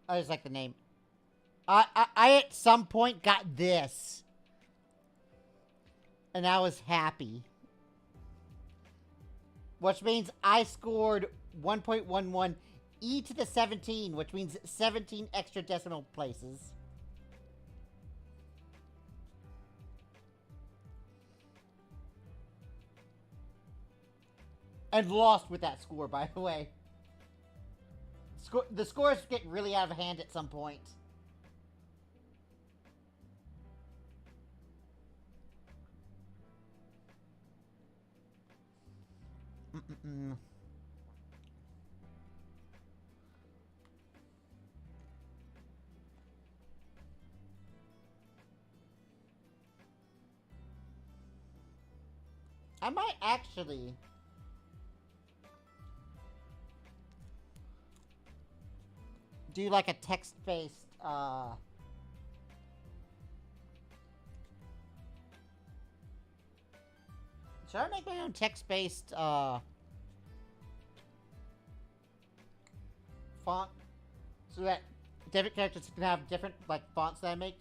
I just like the name. I at some point got this. And I was happy. Which means I scored 1.11 e to the 17, which means 17 extra decimal places. And lost with that score, by the way. The scores get really out of hand at some point. I might actually... do like a text-based, should I make my own text-based, font? So that different characters can have different, like, fonts that I make?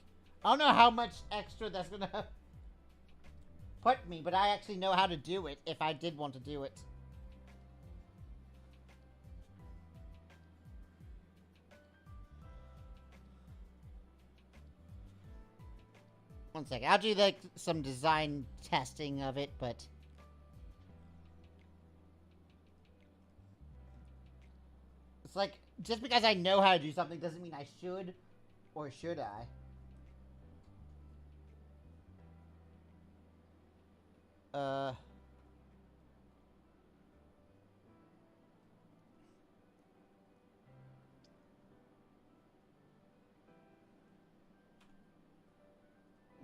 I don't know how much extra that's gonna put me, but I actually know how to do it if I did want to do it. One second. I'll do like some design testing of it, but it's like just because I know how to do something doesn't mean I should, or should I? It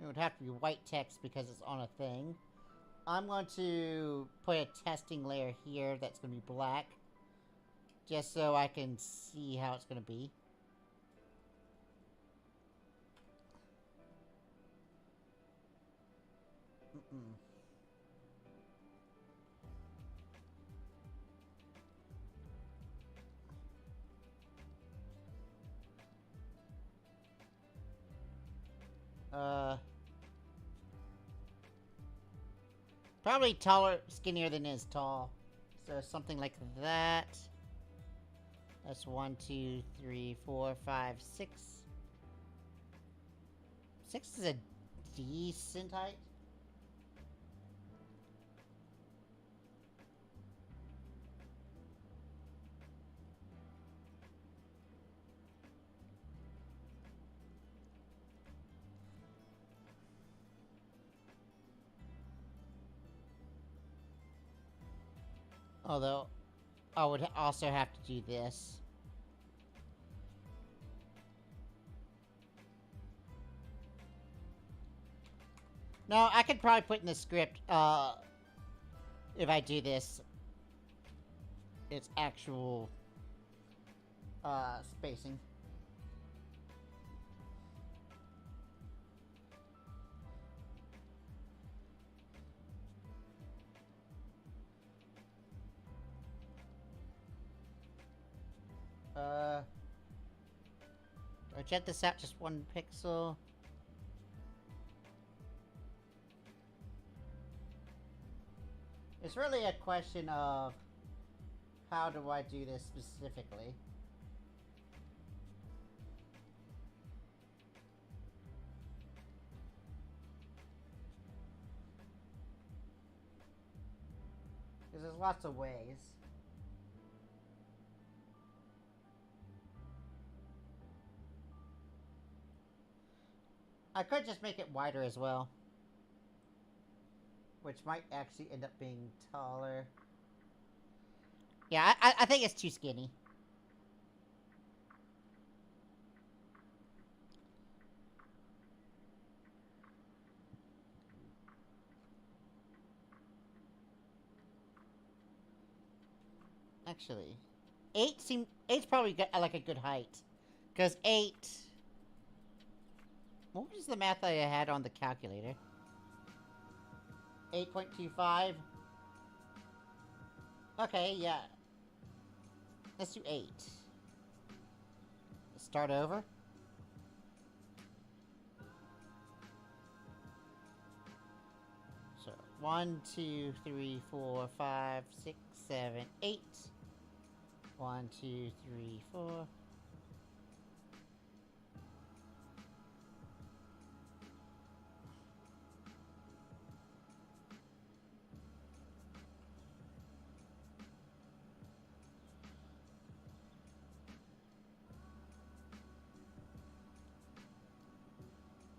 would have to be white text because it's on a thing. I'm going to put a testing layer here that's going to be black. Just so I can see how it's going to be. Probably taller, skinnier than is tall. So something like that. That's 1, 2, 3, 4, 5, 6. 6 is a decent height. Although, I would also have to do this. No, I could probably put in the script, if I do this, its actual, spacing. Do I jet this out just 1 pixel? It's really a question of how do I do this specifically? Because there's lots of ways. I could just make it wider as well. Which might actually end up being taller. Yeah, I think it's too skinny. Actually, 8's probably like a good height. Because 8... What was the math I had on the calculator? 8.25? Okay, yeah. Let's do 8. Let's start over. So, 1, 2, 3, 4, 5, 6, 7, 8. 1, 2, 3, 4.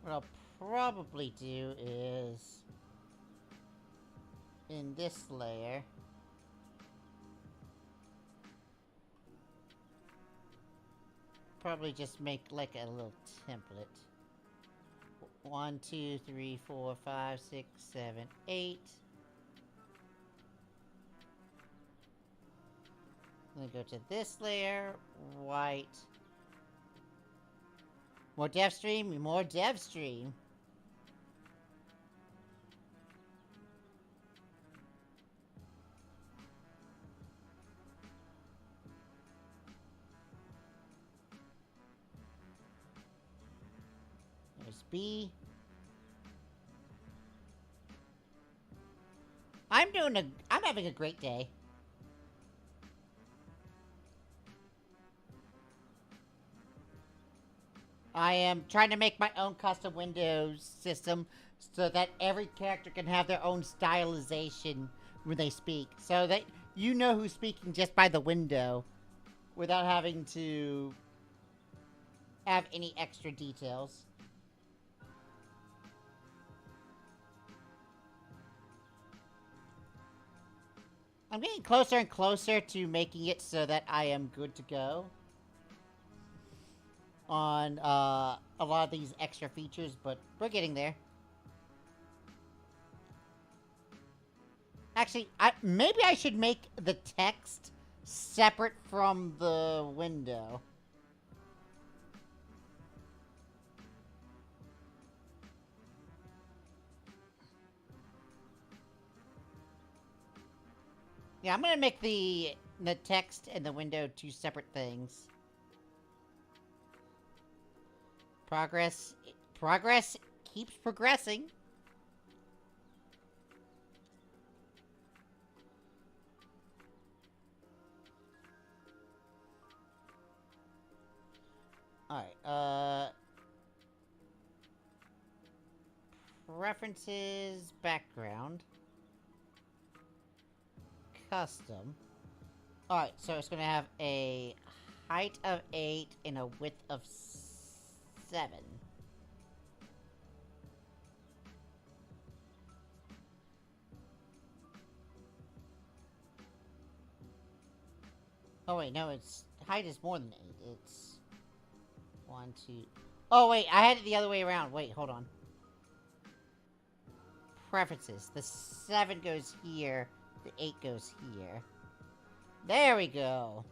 What I'll probably do is, in this layer, probably just make like a little template. 1, 2, 3, 4, 5, 6, 7, 8. Then go to this layer, white. More dev stream, more dev stream. There's B. I'm having a great day. I am trying to make my own custom Windows system so that every character can have their own stylization when they speak. So that you know who's speaking just by the window without having to have any extra details. I'm getting closer and closer to making it so that I am good to go on a lot of these extra features, but we're getting there. Actually, maybe I should make the text separate from the window. Yeah, I'm gonna make the text and the window two separate things. Progress keeps progressing. Alright, preferences, background, custom. Alright, so it's gonna have a height of 8 and a width of 7. Oh wait, no, its height is more than 8. It's 1, 2... Oh wait, I had it the other way around. Wait, hold on. Preferences. The 7 goes here, the 8 goes here. There we go.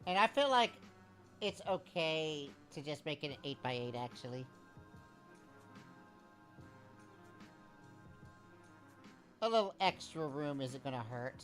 And I feel like it's okay to just make it an 8x8, actually. A little extra room isn't gonna hurt.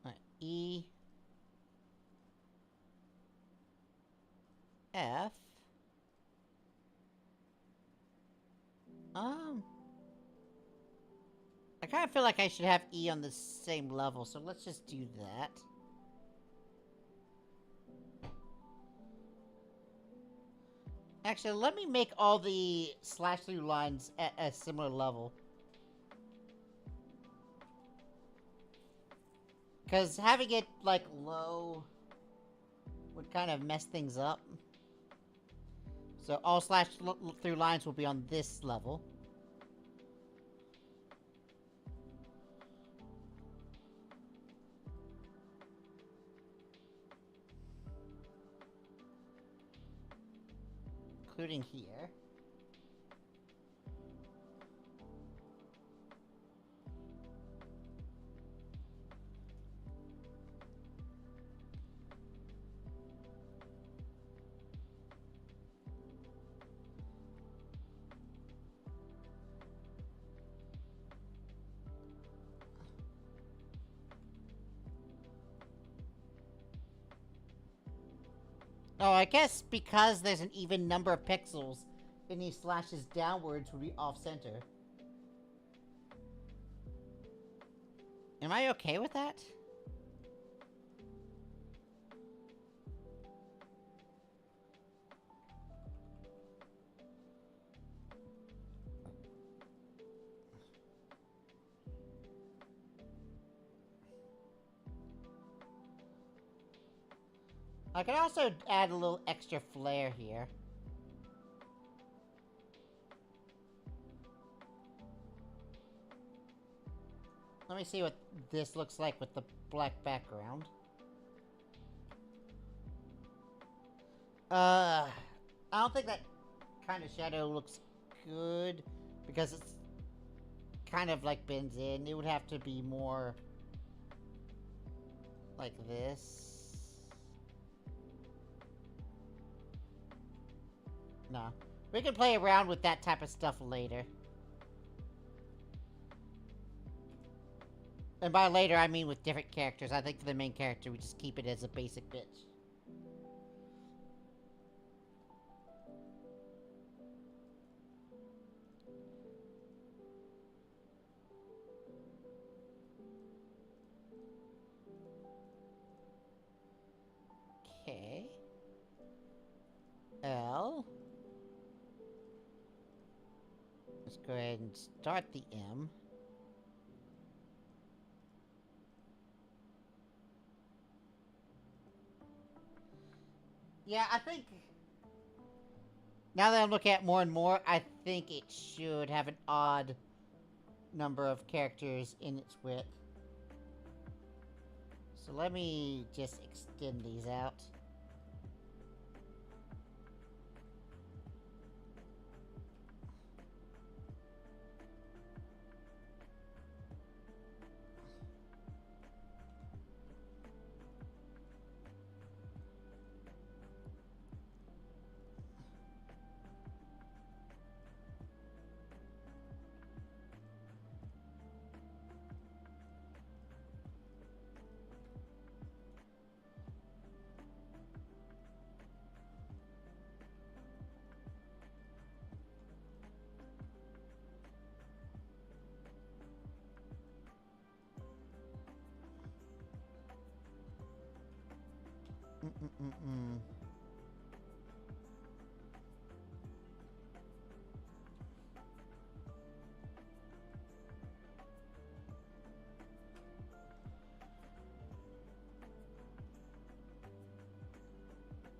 Alright, E. F. I kind of feel like I should have E on the same level, so let's just do that. Actually, let me make all the slash through lines at a similar level. Because having it, like, low would kind of mess things up. So all slash through lines will be on this level. Including here. Oh, I guess because there's an even number of pixels, any slashes downwards would be off-center. Am I okay with that? I could also add a little extra flair here. Let me see what this looks like with the black background. I don't think that kind of shadow looks good because it's kind of like bends in. It would have to be more like this. No. We can play around with that type of stuff later. And by later, I mean with different characters. I think for the main character, we just keep it as a basic bitch. Okay. L. Let's go ahead and start the M. Yeah, I think... Now that I'm looking at more and more, I think it should have an odd number of characters in its width. So let me just extend these out.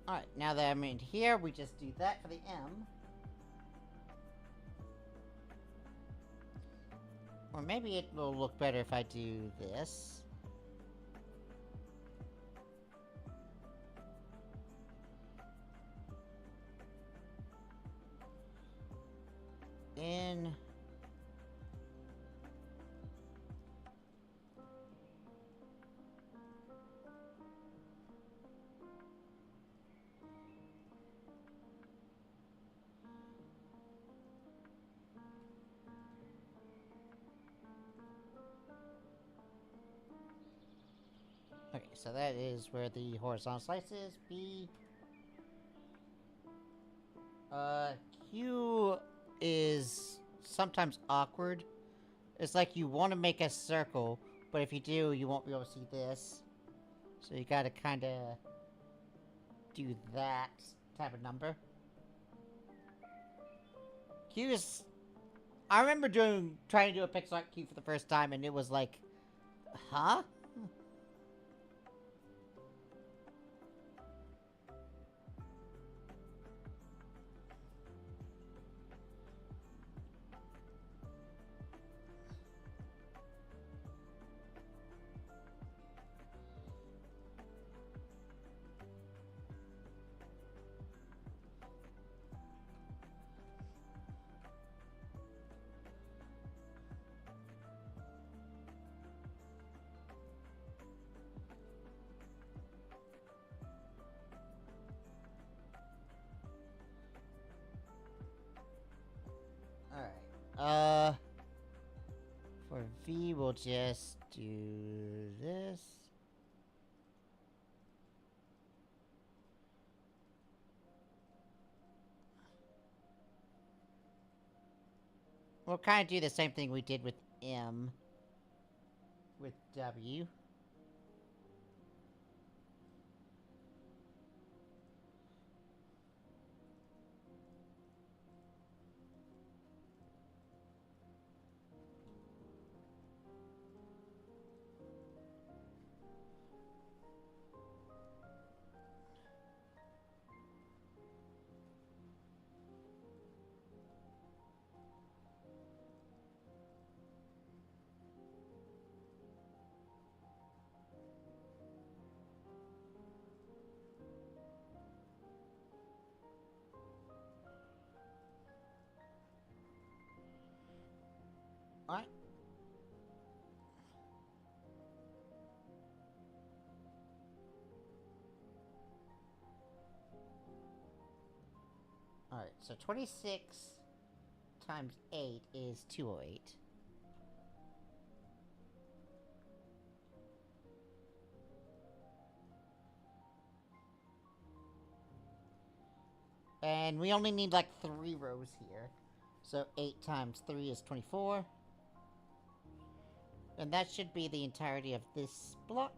Alright, now that I'm in here, we just do that for the M. Or maybe it will look better if I do this. In... Okay, so that is where the horizontal slice is. B. Q is sometimes awkward. It's like you want to make a circle, but if you do, you won't be able to see this. So you gotta kinda do that type of number. Q is... I remember trying to do a pixel art Q for the first time, and it was like... Huh? Alright, for V, we'll just do this. We'll kind of do the same thing we did with M. With W. Alright. Alright, Alright, so 26 times 8 is 208. And we only need like 3 rows here. So 8 times 3 is 24. And that should be the entirety of this block.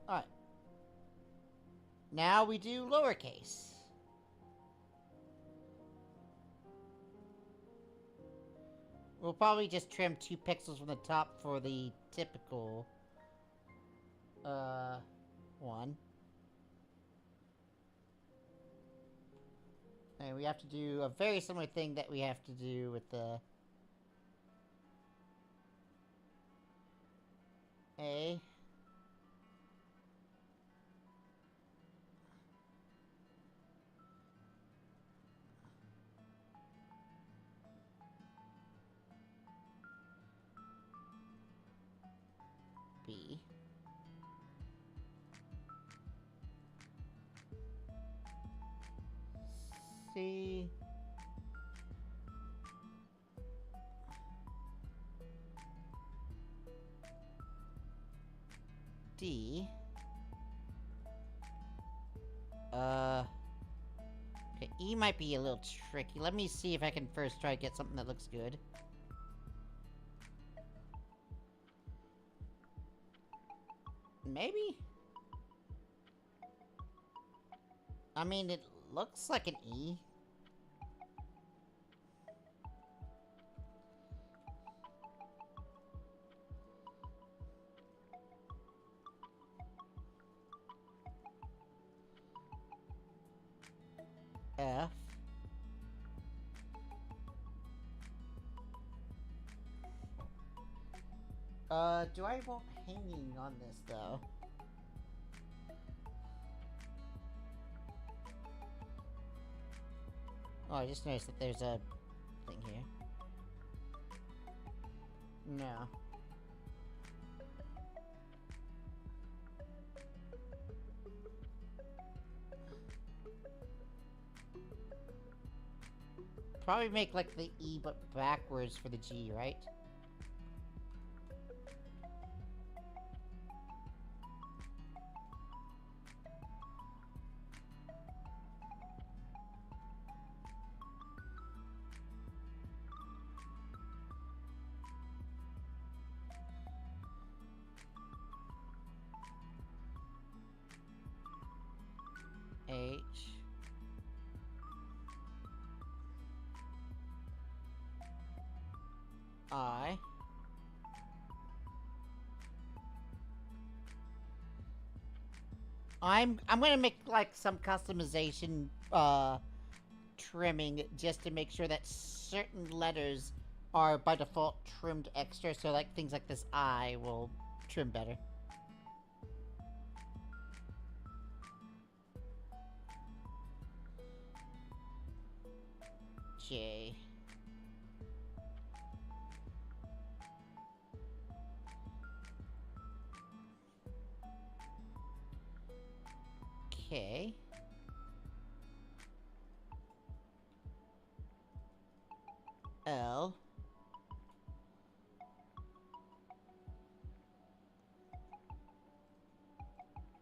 Alright. Now we do lowercase. We'll probably just trim 2 pixels from the top for the typical, one. And we have to do a very similar thing that we have to do with the A. B. C. D. Okay, E might be a little tricky. Let me see if I can first try to get something that looks good. Maybe? I mean, it looks like an E. F. Do I want hanging on this, though? Oh, I just noticed that there's a thing here. No. Probably make like the E but backwards for the G, right? H. I. I'm gonna make like some customization trimming just to make sure that certain letters are by default trimmed extra, so like things like this I will trim better. J. K. L.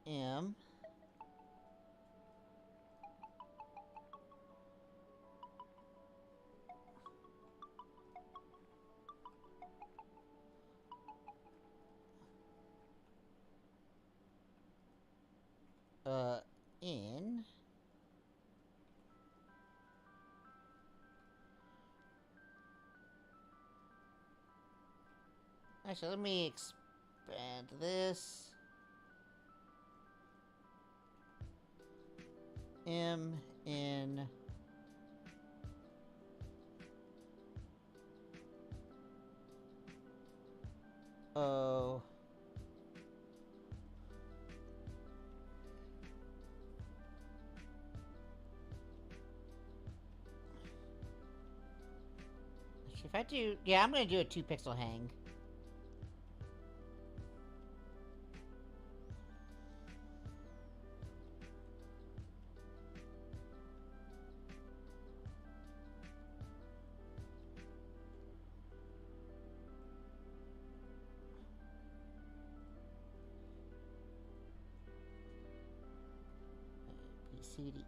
M. N. Actually, let me expand this. M, N. O. If I do, yeah, I'm gonna do a 2 pixel hang. L2D Rig.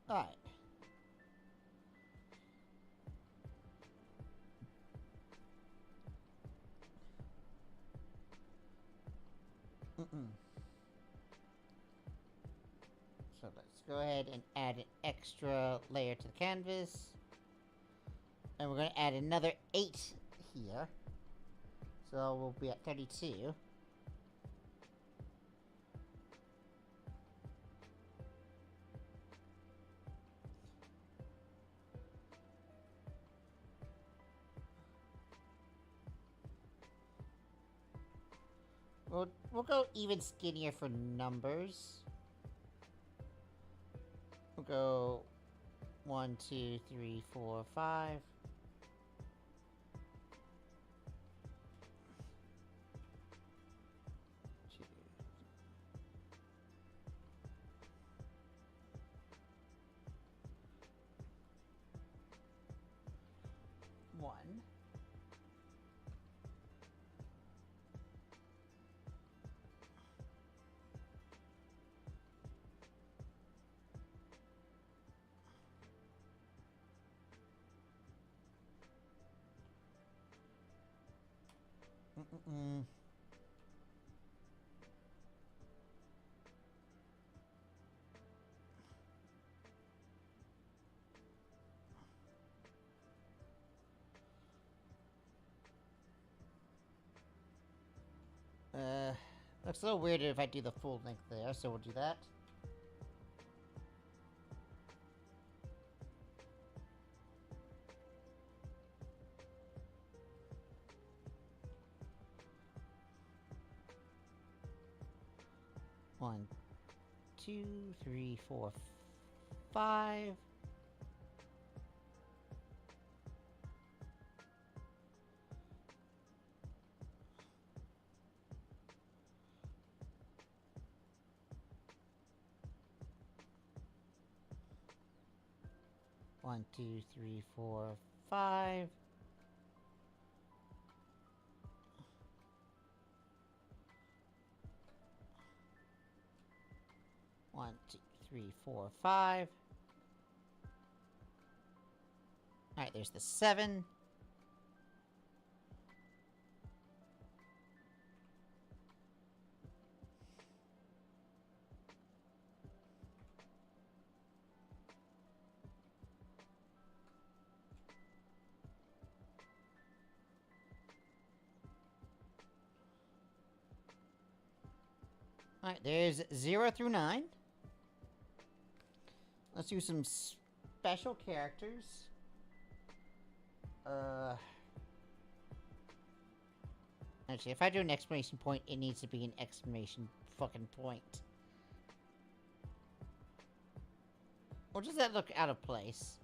Alright. So let's go ahead and add an extra layer to the canvas. And we're going to add another 8 here. So we'll be at 32. We'll go even skinnier for numbers. We'll go 1, 2, 3, 4, 5. Looks a little weirder if I do the full length there, so we'll do that. One, 2, 3, 4, 5. One, 2, 3, 4, 5. One, 2, 3, 4, 5. Alright, there's the 7. Alright, there's 0 through 9. Let's do some special characters. Actually, if I do an exclamation point, it needs to be an exclamation fucking point. Or does that look out of place?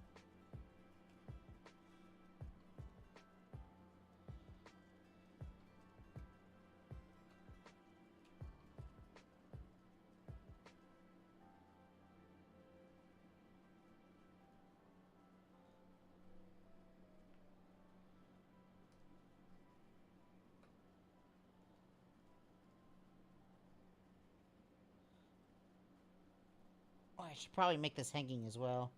Oh, I should probably make this hanging as well.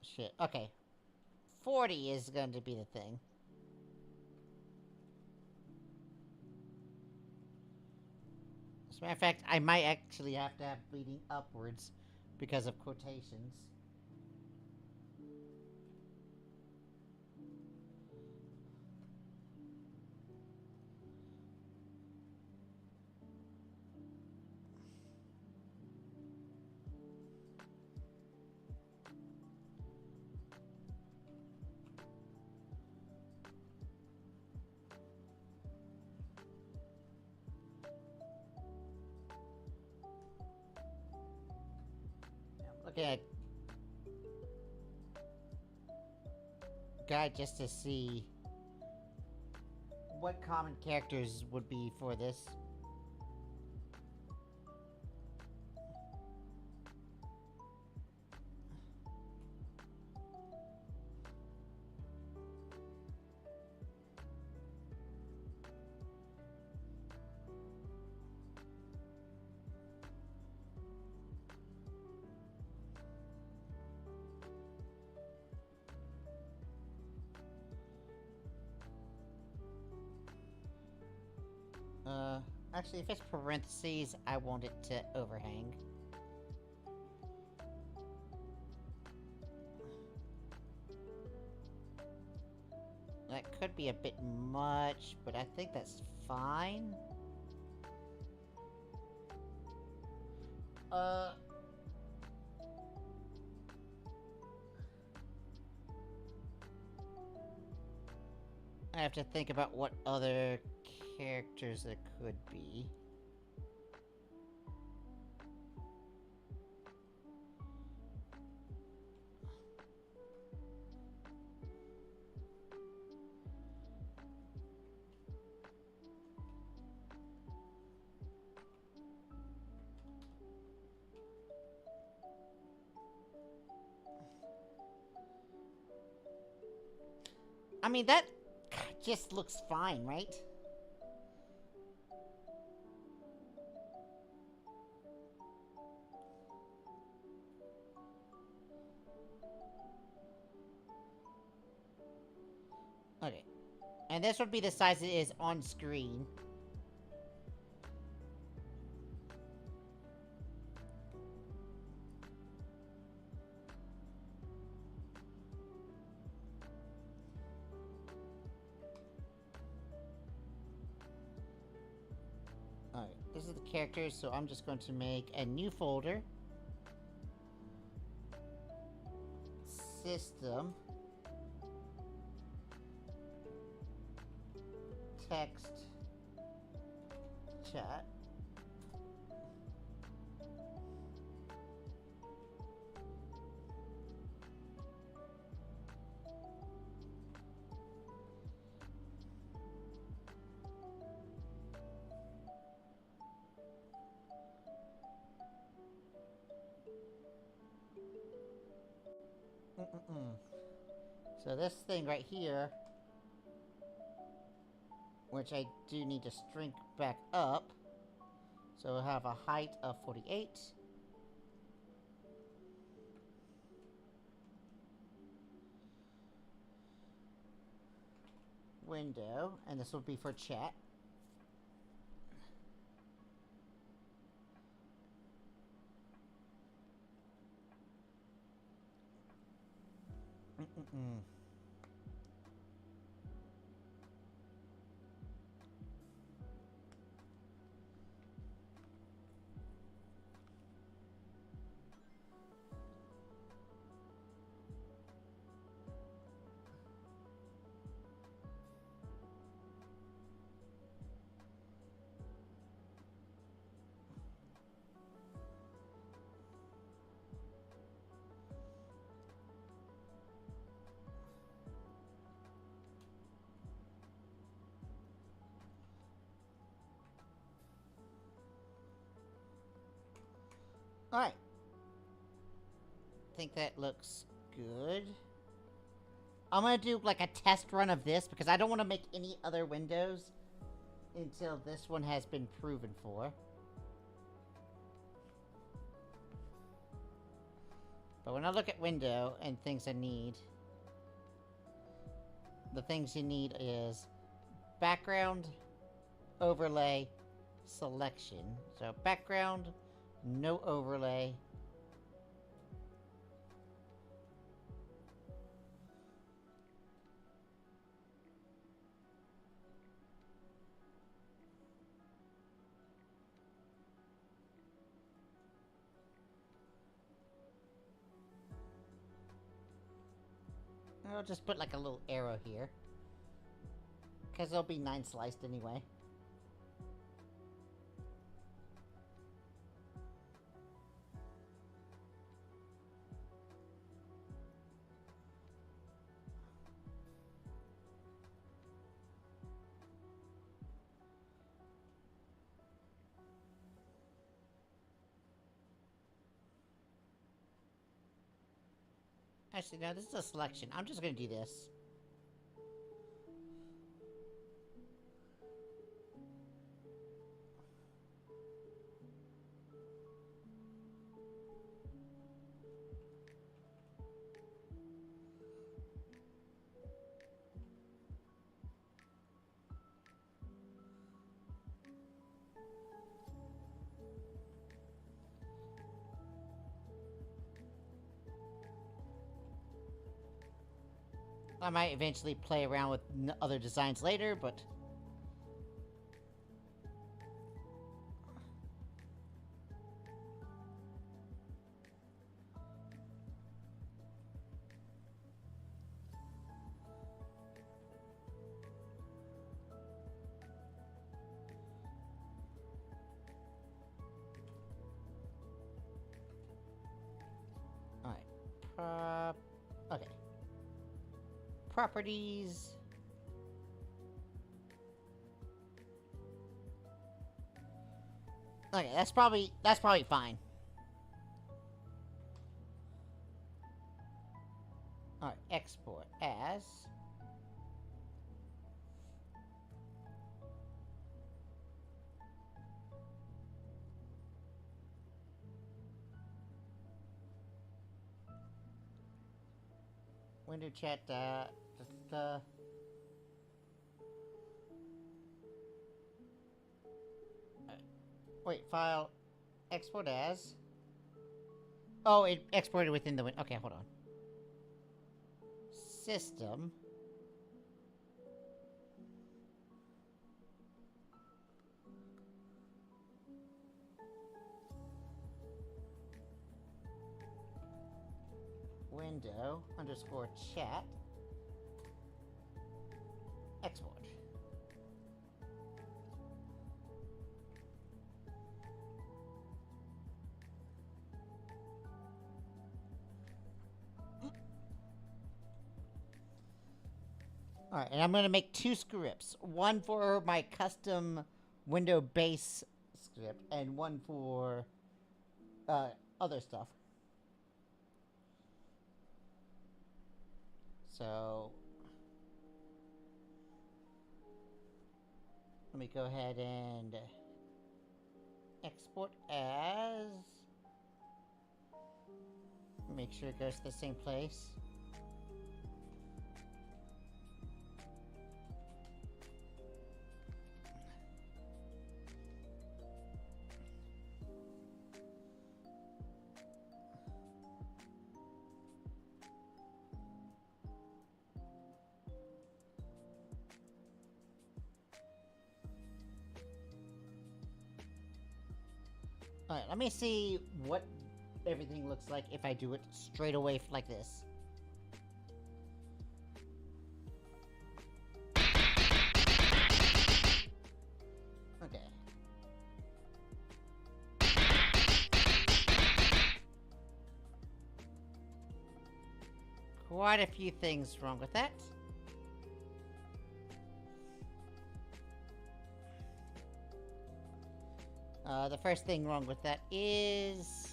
Shit. Okay. 40 is going to be the thing. As a matter of fact, I might actually have to have bleeding upwards because of quotations. At guide just to see what common characters would be for this. Actually, if it's parentheses, I want it to overhang. That could be a bit much, but I think that's fine. I have to think about what other characters there could be. I mean, that just looks fine, right? Okay. And this would be the size it is on screen. Alright, this is the characters, so I'm just going to make a new folder. System. Text. Chat. So this thing right here, which I do need to shrink back up, so we'll have a height of 48. Window, and this will be for chat. Alright. I think that looks good. I'm gonna do like a test run of this because I don't want to make any other windows until this one has been proven for. But when I look at window and things I need, the things you need is background, overlay, selection. So background, no overlay. I'll just put like a little arrow here. Because it'll be 9 sliced anyway. Actually, no, this is a selection. I'm just gonna do this. I might eventually play around with other designs later, but... Alright. Okay. Properties. Okay, that's probably fine. Alright, export as window chat wait, file export as. Oh, it exported within the window. Okay, hold on. System. Window underscore chat. Export. Alright, and I'm going to make 2 scripts. One for my custom window base script, and one for other stuff. So, let me go ahead and export as. Make sure it goes to the same place. Alright, let me see what everything looks like if I do it straight away like this. Okay. Quite a few things wrong with that. The first thing wrong with that is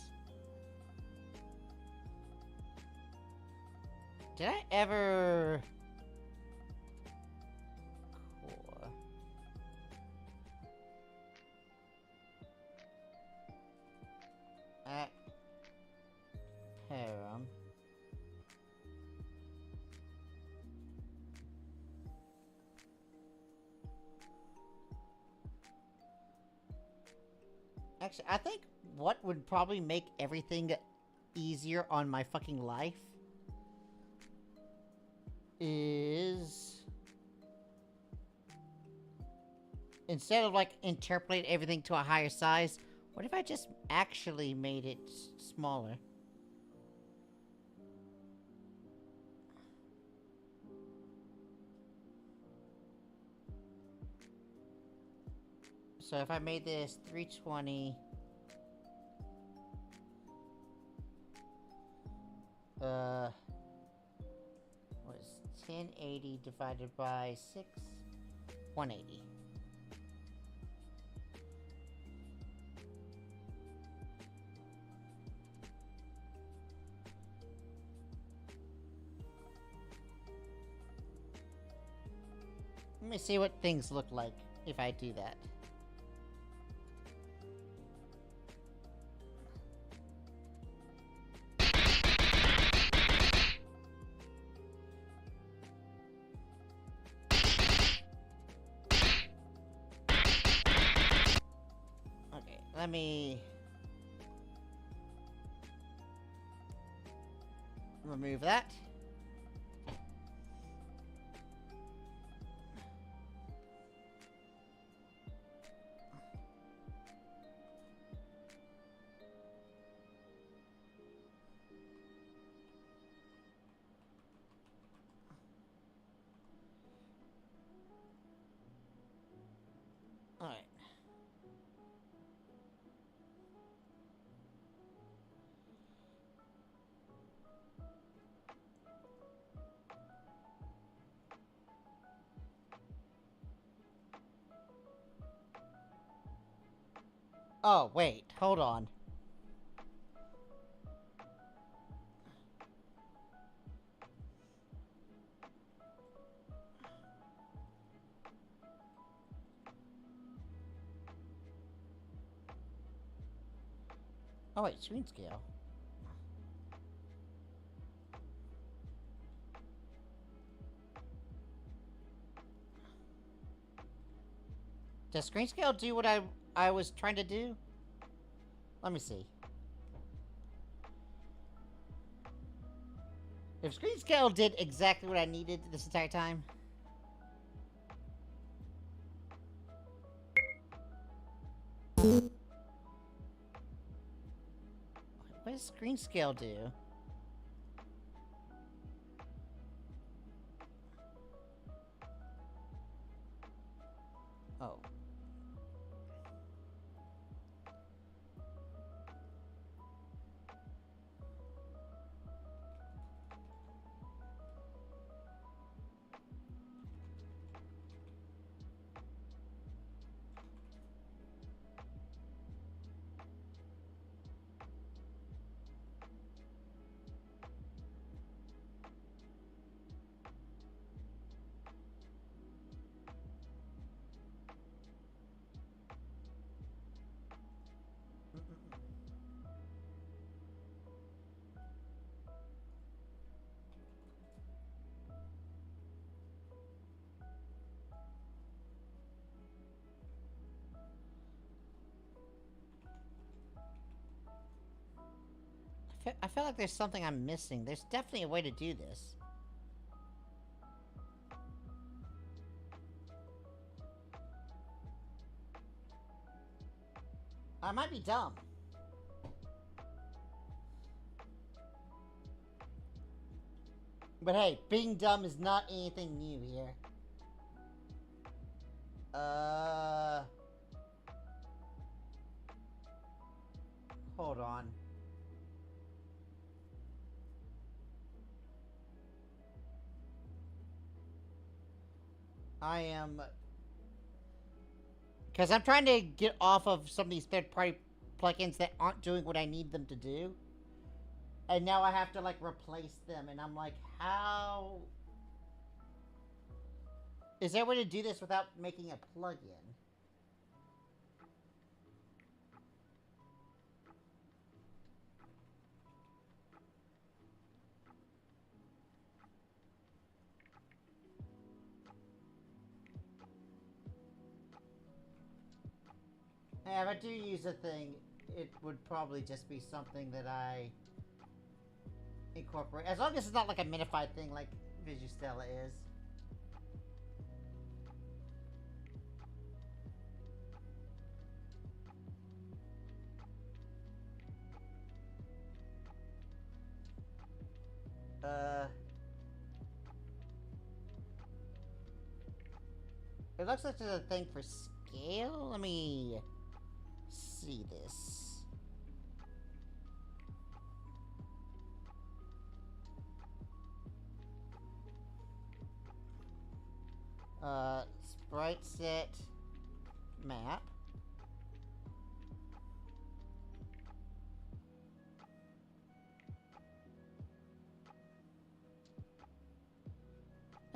Did I ever... Cool. At Param. Actually, I think what would probably make everything easier on my fucking life is... Instead of, like, interpolating everything to a higher size, what if I just actually made it smaller? So if I made this 320... what is 1080 divided by 6? 180. Let me see what things look like if I do that. Okay, let me remove that. Alright. Oh, wait, hold on. Oh wait, screen scale. Does screen scale do what I was trying to do? Let me see. If screen scale did exactly what I needed this entire time. What does screen scale do? Oh. I feel like there's something I'm missing. There's definitely a way to do this. I might be dumb. But hey, being dumb is not anything new here. Hold on. I am... Because I'm trying to get off of some of these third-party plugins that aren't doing what I need them to do. And now I have to, like, replace them, and I'm like, how... Is there a way to do this without making a plugin? Yeah, if I do use a thing, it would probably just be something that I incorporate. As long as it's not like a minified thing like Vigistella is. It looks like there's a thing for scale. Let me see this. Sprite set map.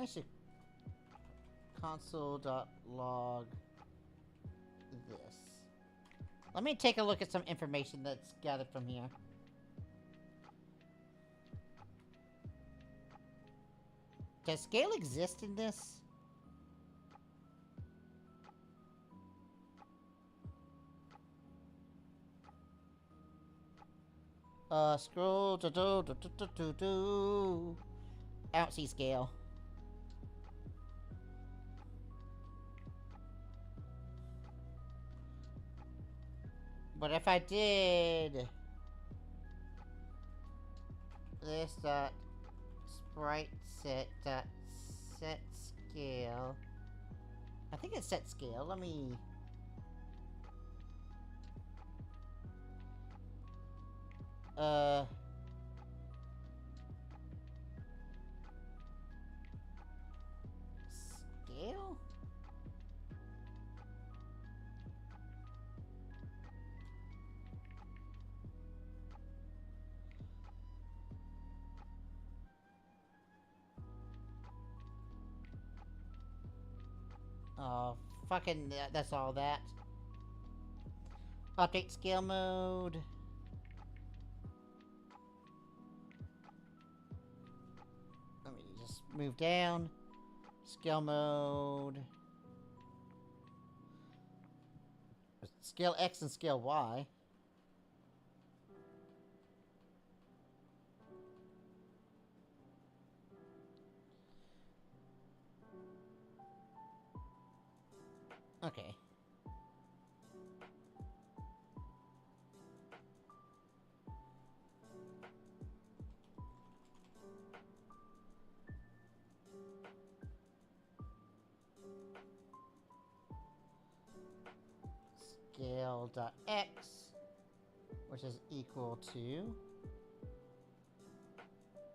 Actually, console.log this. Let me take a look at some information that's gathered from here. Does scale exist in this? Scroll I don't see scale. But if I did this dot sprite set dot set scale, I think it's set scale. Let me scale? Oh, fucking, that's all that. Update scale mode. Let me just move down. Scale mode. Scale X and scale Y. Okay. Scale.x, which is equal to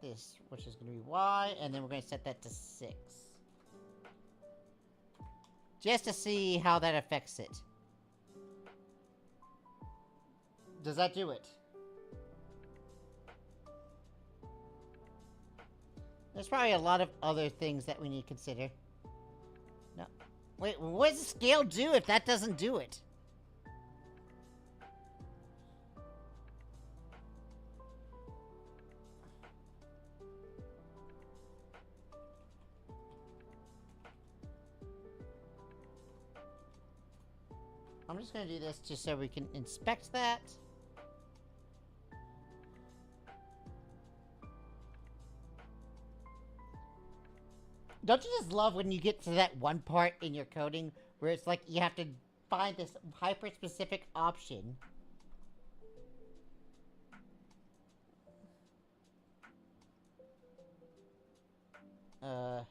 this, which is going to be y, and then we're going to set that to 6. Just to see how that affects it. Does that do it? There's probably a lot of other things that we need to consider. No. Wait, what does the scale do if that doesn't do it? I'm just gonna do this just so we can inspect that. Don't you just love when you get to that one part in your coding where it's like you have to find this hyper-specific option? Alright,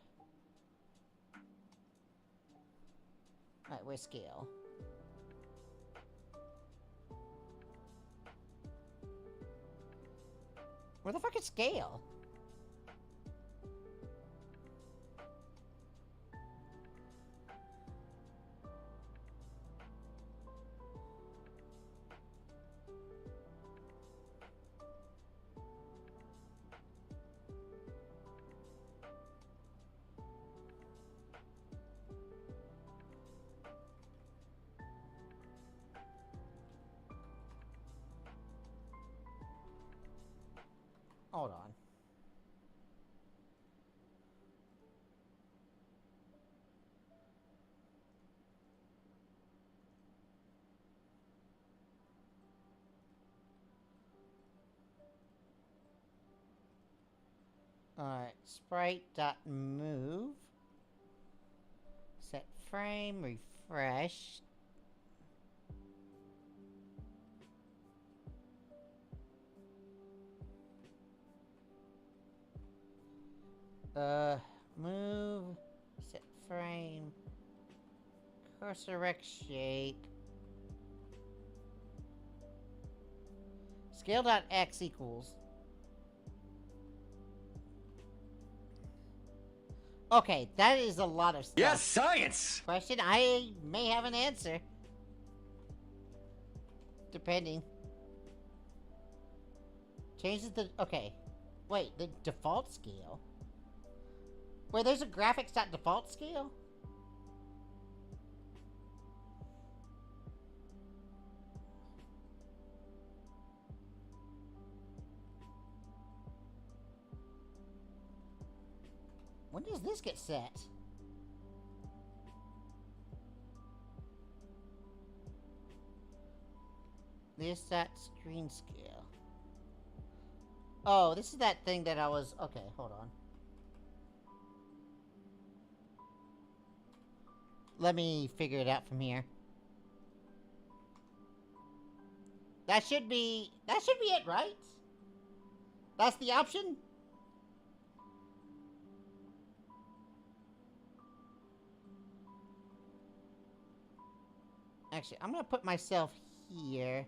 where's scale? Where the fuck is scale? Alright, sprite.move. Set frame, refresh. Move, set frame, cursor rect shape. Scale.x equals. Okay, that is a lot of stuff. Yes, science! Question, I may have an answer. Depending. Changes the... Okay. Wait, the default scale? Wait, there's a graphics.default scale? When does this get set? That screen scale. Oh, this is that thing that I was... Okay, hold on. Let me figure it out from here. That should be it, right? That's the option? Actually, I'm gonna put myself here.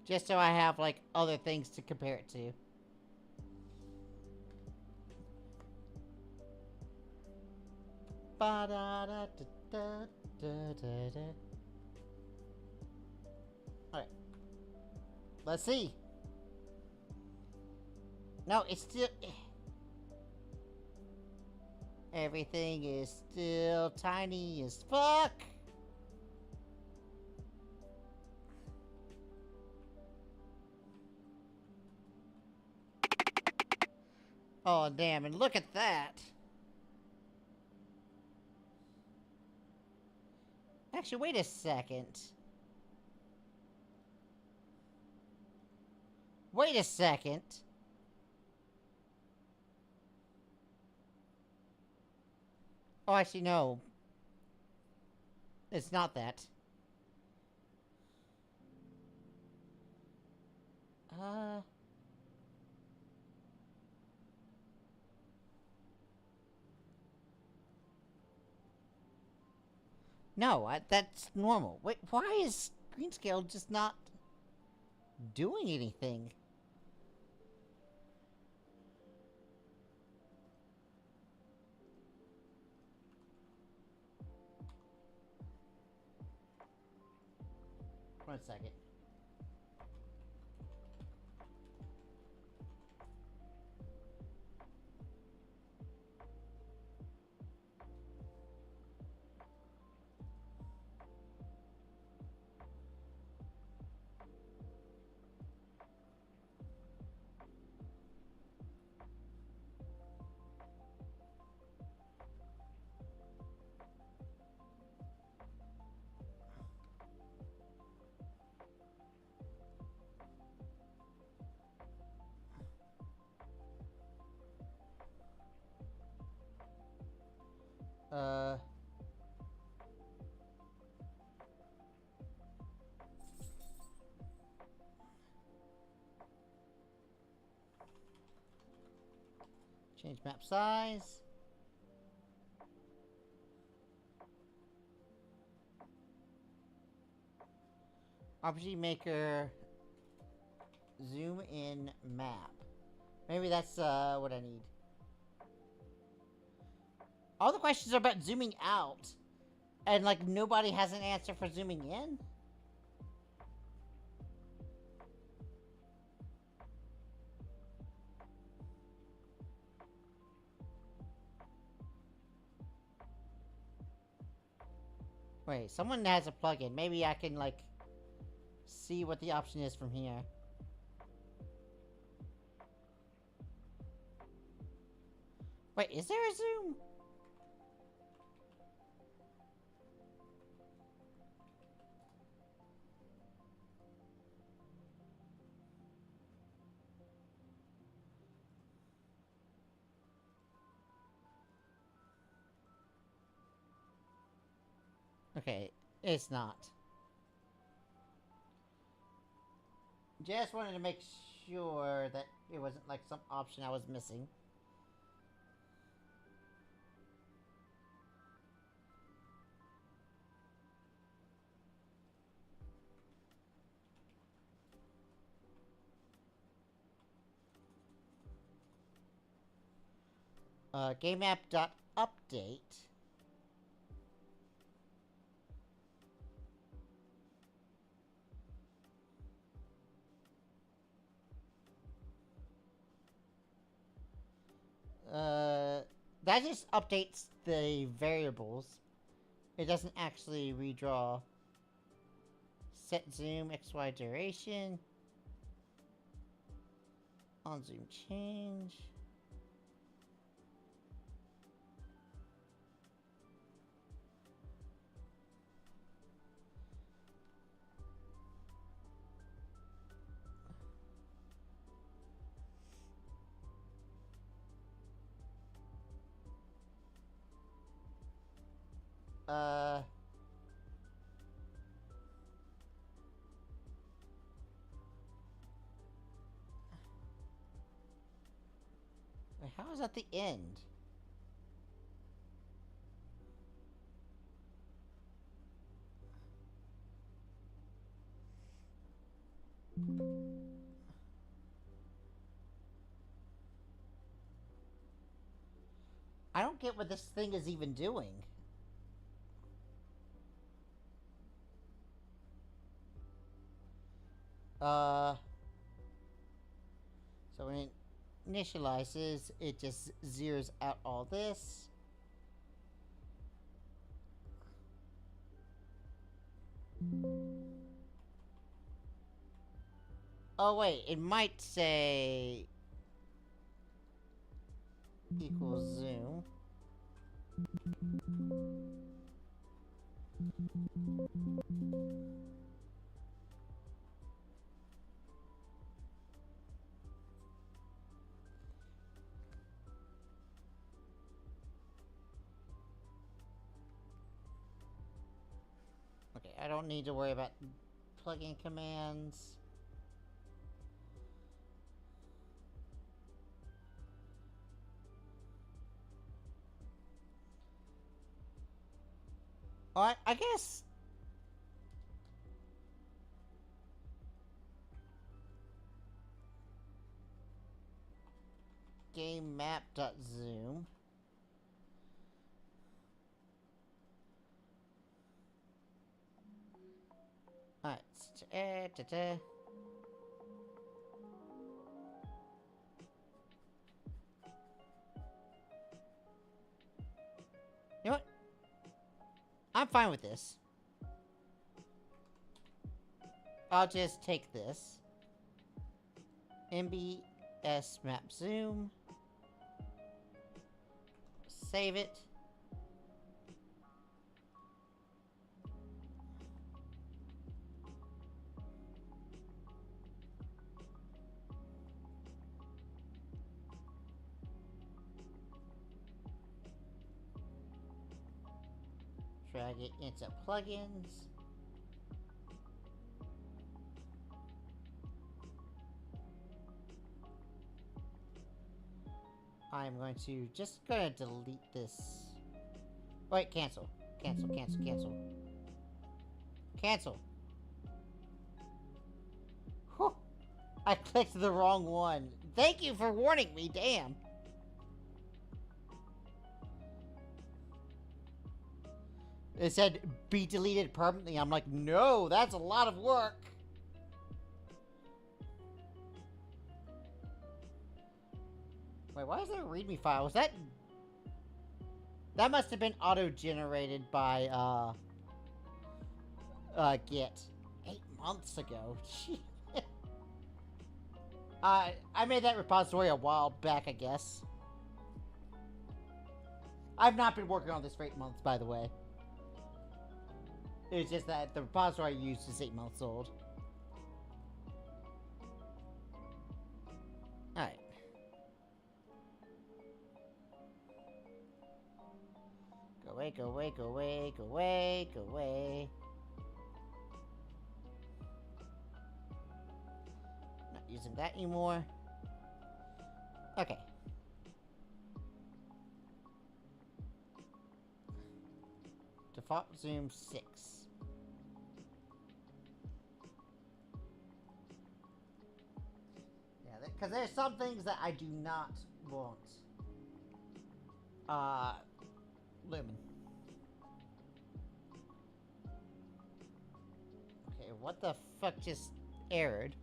Just so I have, like, other things to compare it to. Alright. Let's see. No, it's still... Everything is still tiny as fuck. Oh, damn, and look at that. Actually, wait a second. Wait a second. Oh, actually, no. It's not that. No, that's normal. Wait, why is screen scale just not doing anything? One second. Change map size. rpgmaker zoom in map. Maybe that's what I need. All the questions are about zooming out. And like nobody has an answer for zooming in? Wait, someone has a plugin. Maybe I can like see what the option is from here. Wait, is there a zoom? Okay, it's not. Just wanted to make sure that it wasn't like some option I was missing. Game app.update. That just updates the variables. It doesn't actually redraw. Set zoom, XY duration. On zoom change. Wait, how is that the end? I don't get what this thing is even doing. So when it initializes, it just zeroes out all this. Oh wait, it might say equals zoom. Okay, I don't need to worry about plugin commands. Oh, I guess... Game map.zoom. Alright, you know what? I'm fine with this. I'll just take this. MBS map zoom. Save it. Drag it into plugins. I'm going to just gonna delete this. Wait, cancel. Cancel, cancel, cancel. Cancel. Whew. I clicked the wrong one. Thank you for warning me, damn. It said, be deleted permanently. I'm like, no, that's a lot of work. Wait, why is there a readme file? Was that... That must have been auto-generated by, Git. 8 months ago. I made that repository a while back, I guess. I've not been working on this for 8 months, by the way. It's just that the repository I used is 8 months old. Alright. Go away, go away, go away, go away, go away. Not using that anymore. Okay. Default zoom 6. Yeah, because there's some things that I do not want. Lumen. Okay, what the fuck just errored?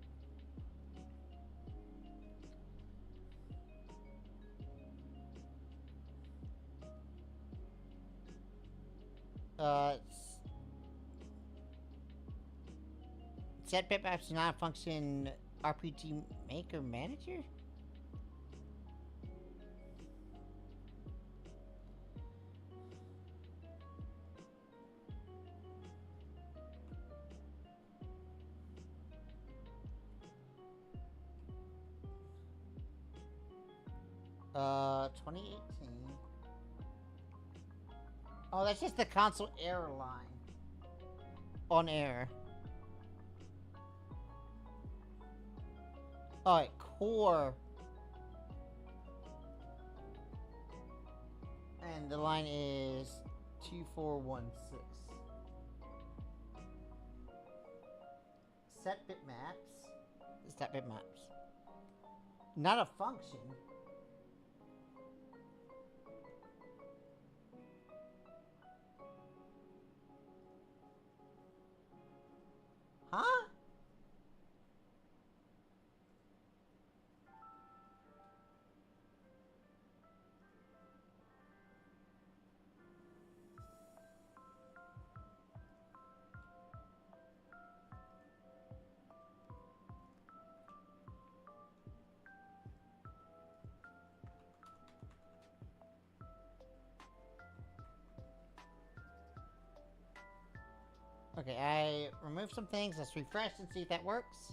Set bitmaps not function rpgmaker manager? Uh, 2018. Oh, that's just the console error line. On error. Alright, core. And the line is 2416. Set bitmaps. Set bitmaps. Not a function. Huh? Okay, I removed some things. Let's refresh and see if that works.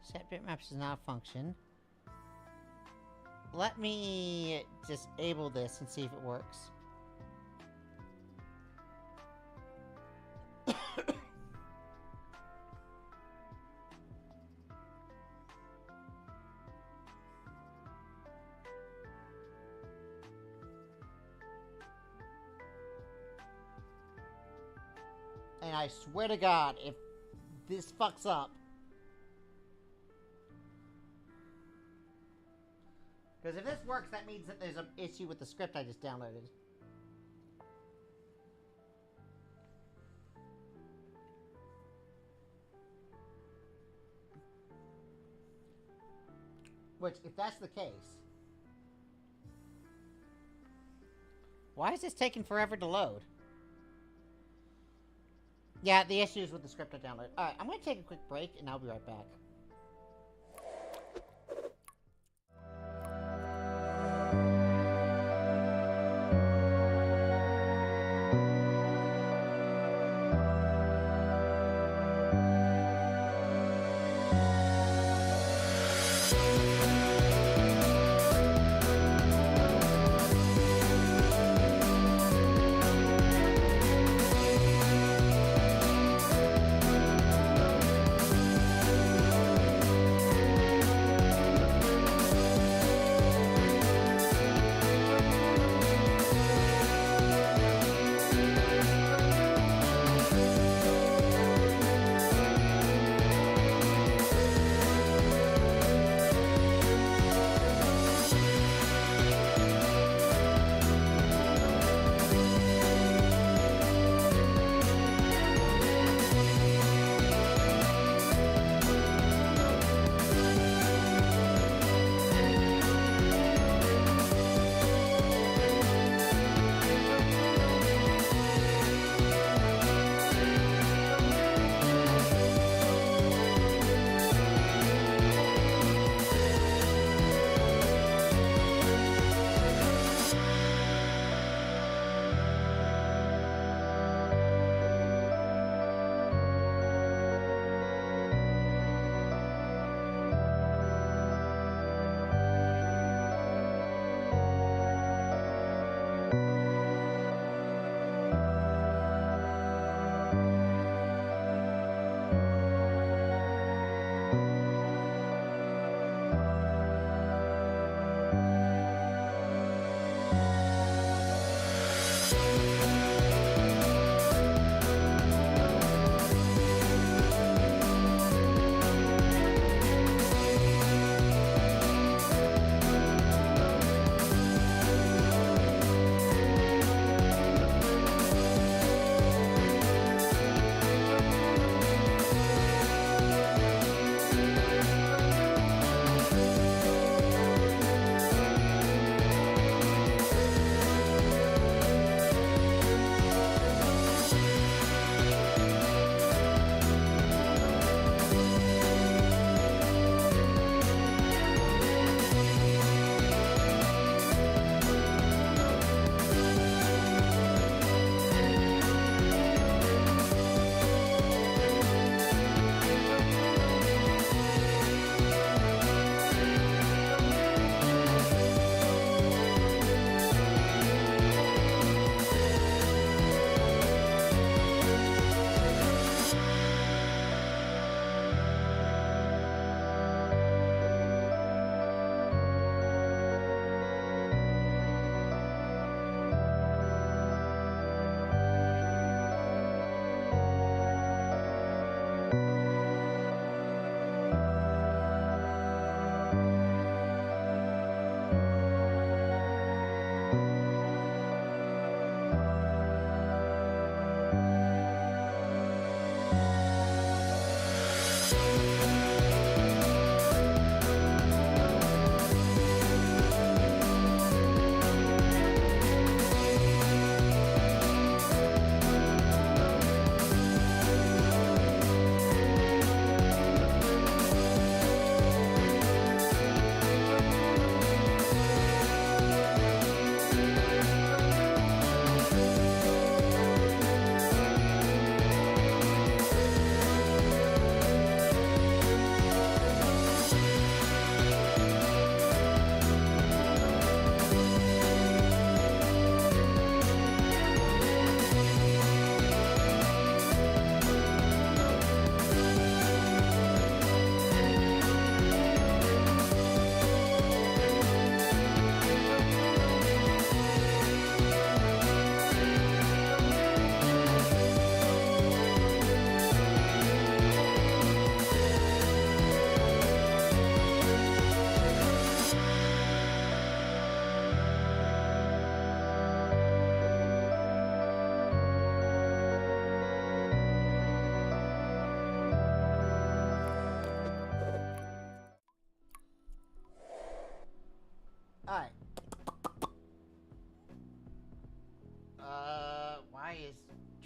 Set bitmaps does not function. Let me disable this and see if it works. And I swear to God, if this fucks up... Because if this works, that means that there's an issue with the script I just downloaded. Which, if that's the case... Why is this taking forever to load? Yeah, the issue is with the script I downloaded. Alright, I'm gonna take a quick break, and I'll be right back.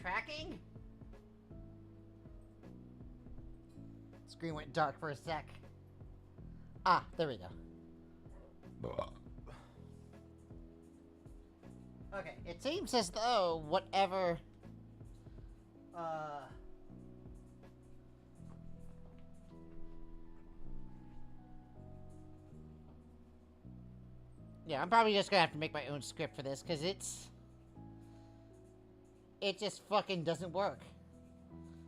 tracking? Screen went dark for a sec. Ah, there we go. Okay, it seems as though whatever... Yeah, I'm probably just gonna have to make my own script for this, because it just fucking doesn't work.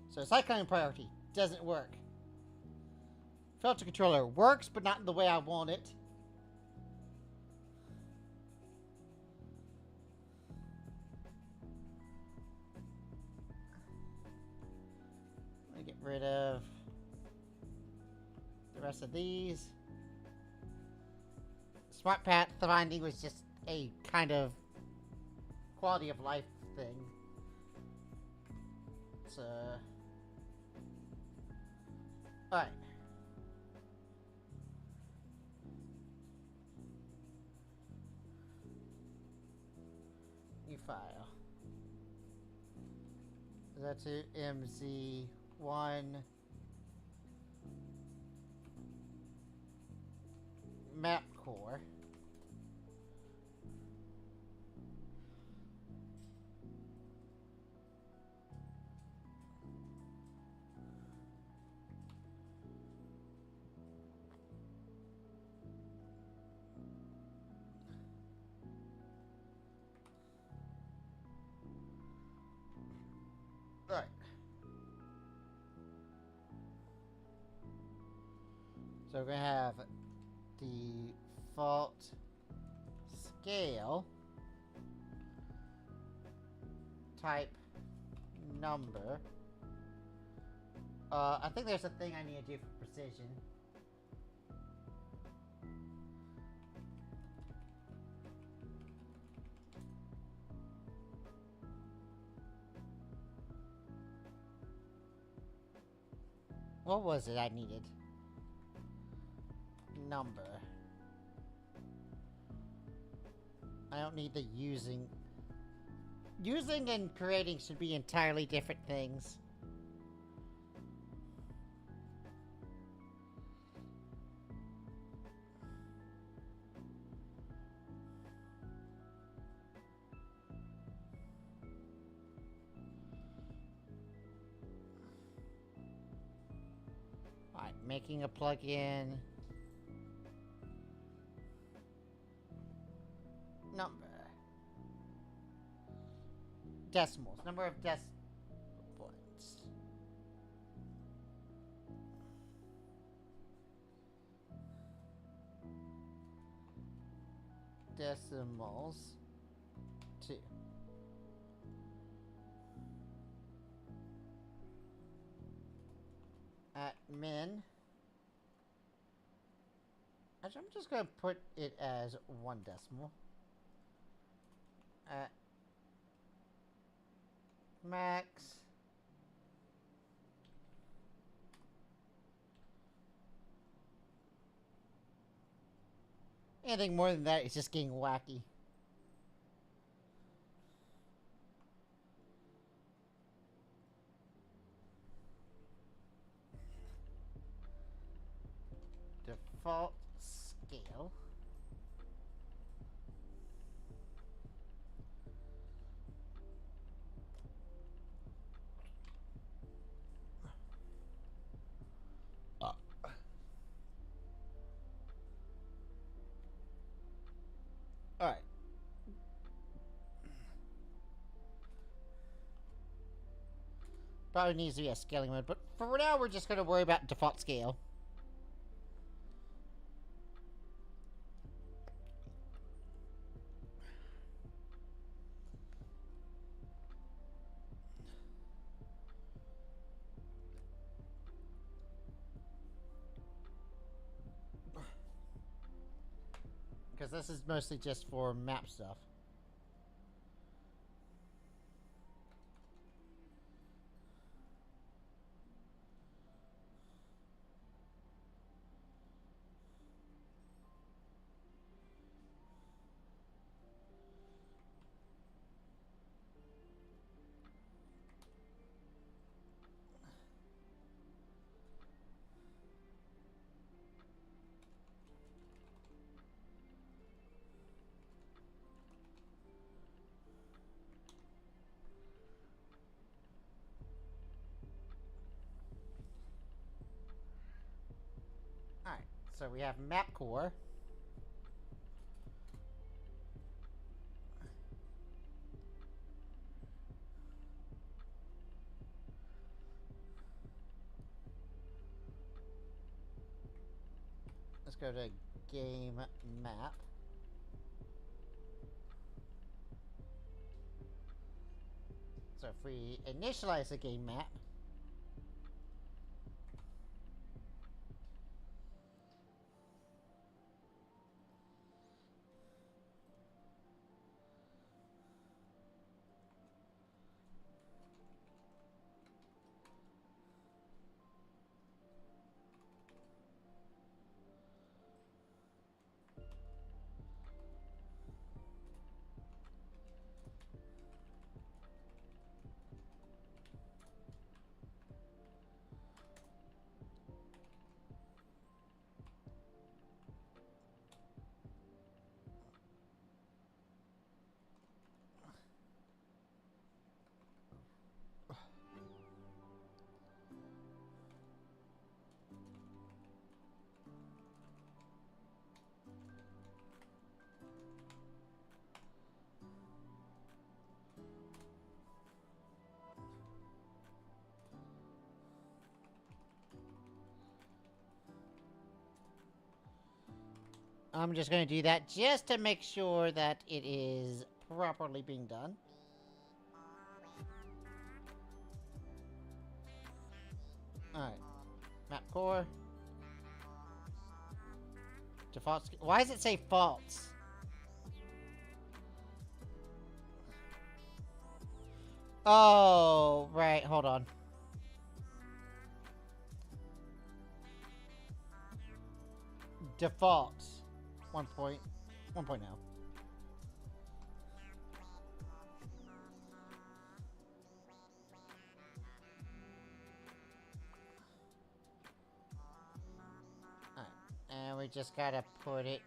So cycling priority doesn't work. Filter controller works, but not in the way I want it. Let me get rid of the rest of these. Smart path finding was just a kind of quality of life thing. So, alright. New file. Zatsu MZ1 map core. Right. So we're gonna have default scale type number. I think there's a thing I need to do for precision. What was it I needed? Number. I don't need the using. Using and creating should be entirely different things. Alright, making a plugin. Number. Decimals. Number of points. Decimals. 2. Admin. Actually, I'm just going to put it as 1 decimal. Max. Anything more than that is just getting wacky. Default scale. Alright. Probably needs to be a scaling mode, but for now we're just going to worry about default scale. Because this is mostly just for map stuff. So we have map core. Let's go to game map. So if we initialize the game map, I'm just going to do that just to make sure that it is properly being done. Alright. Map core. Default. Why does it say false? Oh, right. Hold on. Default. 1.0. Alright. And we just gotta put it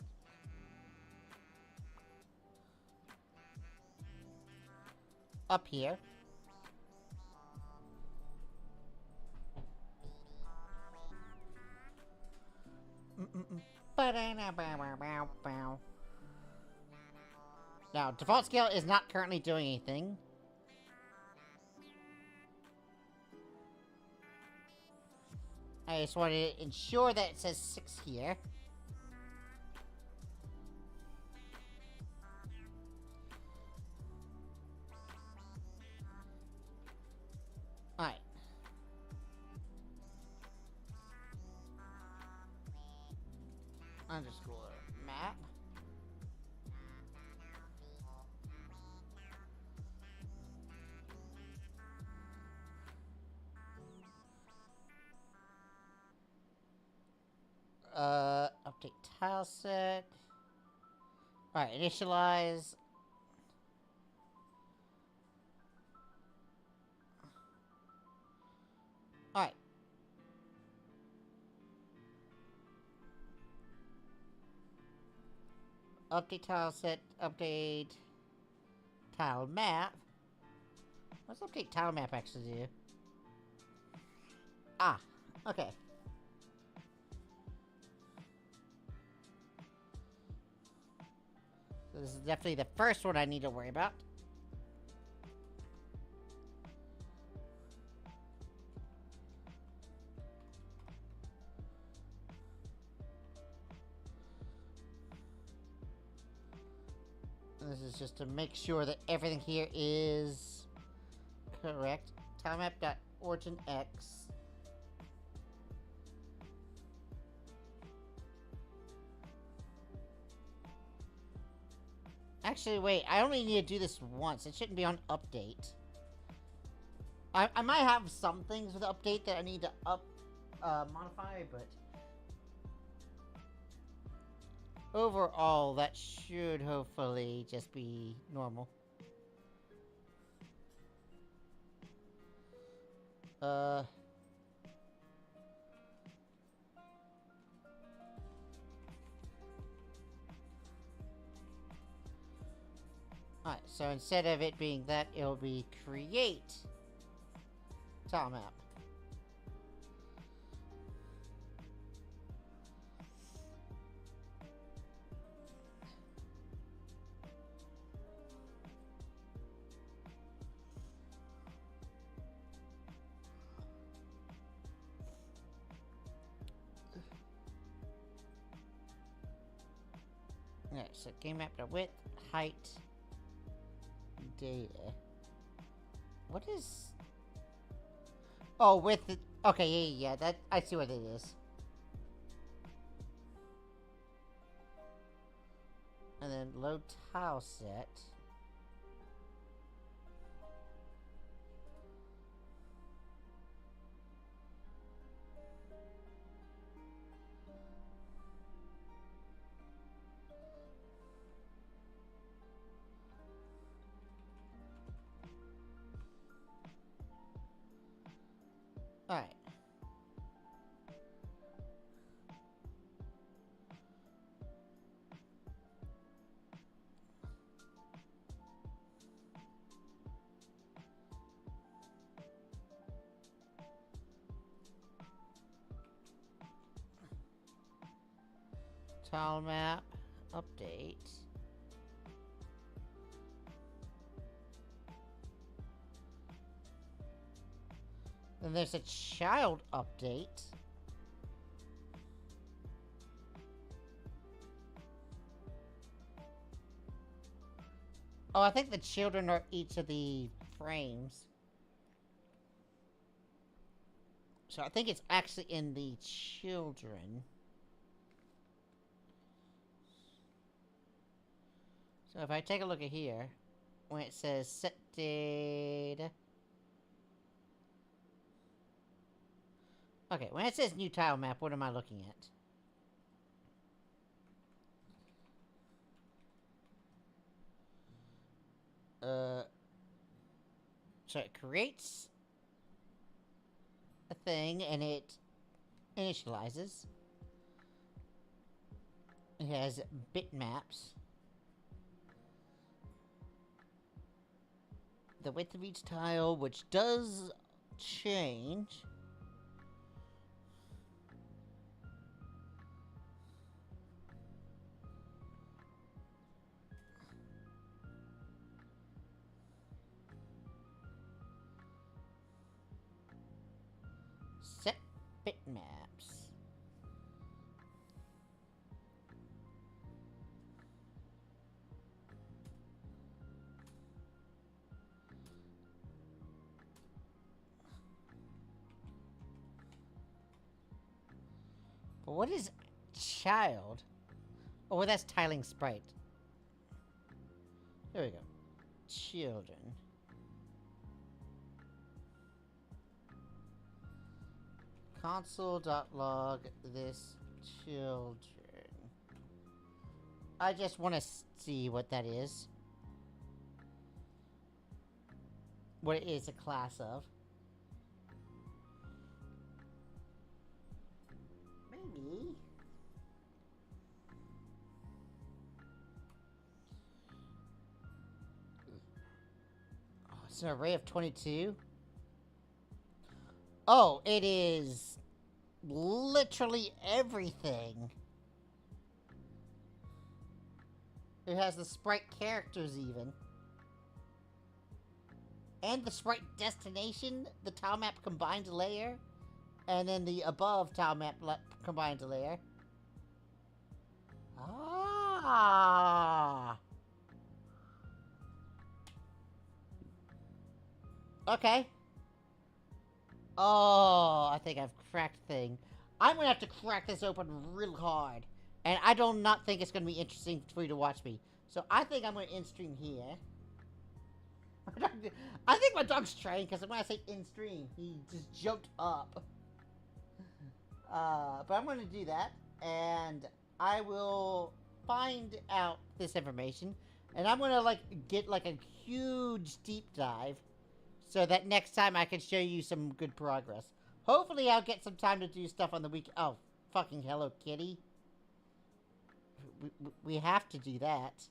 up here. Now, default scale is not currently doing anything. I just want to ensure that it says 6 here. Alright. Underscore map. Update tile set. Alright, initialize. Alright. Update tile set, update tile map. What's update tile map actually do? Ah, okay. So this is definitely the first one I need to worry about. This is just to make sure that everything here is correct. Tilemap.originX. Actually, wait, I only need to do this once. It shouldn't be on update. I might have some things with update that I need to modify, but overall, that should hopefully just be normal. Alright, so instead of it being that, it'll be create tile map. So game map to width, height, data. What is... Oh, width... Okay, yeah, that... I see what it is. And then load tile set. Alright. Tile map, update. Then there's a child update. Oh, I think the children are each of the frames. So I think it's actually in the children. So if I take a look at here, when it says set data. Okay, when it says new tile map, what am I looking at? So it creates a thing and it initializes. It has bitmaps. The width of each tile, which does change. Set bitmaps. But what is child? Oh, well, that's tiling sprite. There we go. Children. Console.log this children. I just want to see what that is. What it is a class of. Maybe. Oh, it's an array of 22. Oh, it is literally everything. It has the sprite characters even. And the sprite destination, the tile map combined layer, and then the above tile map combined layer. Ah. Okay. Oh, I think I've cracked the thing. I'm gonna have to crack this open real hard. And I do not think it's gonna be interesting for you to watch me. So I think I'm gonna end stream here. I think my dog's trying, because when I say in stream, he just jumped up. But I'm gonna do that, and I will find out this information, and I'm gonna get a huge deep dive, so that next time I can show you some good progress. Hopefully I'll get some time to do stuff on the week. Oh, fucking Hello Kitty. We have to do that.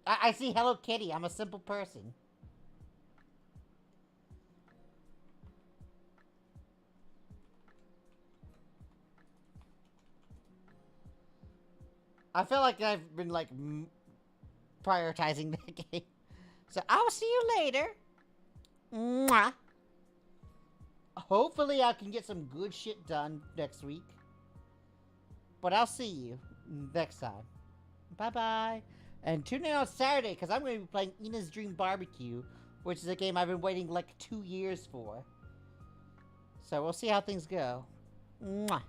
I see Hello Kitty. I'm a simple person. I feel like I've been, prioritizing that game. So, I'll see you later. Mwah. Hopefully I can get some good shit done next week. But I'll see you. next time. Bye-bye. And tune in on Saturday, because I'm going to be playing Ina's Dream Barbecue, which is a game I've been waiting like 2 years for. So we'll see how things go. Mwah.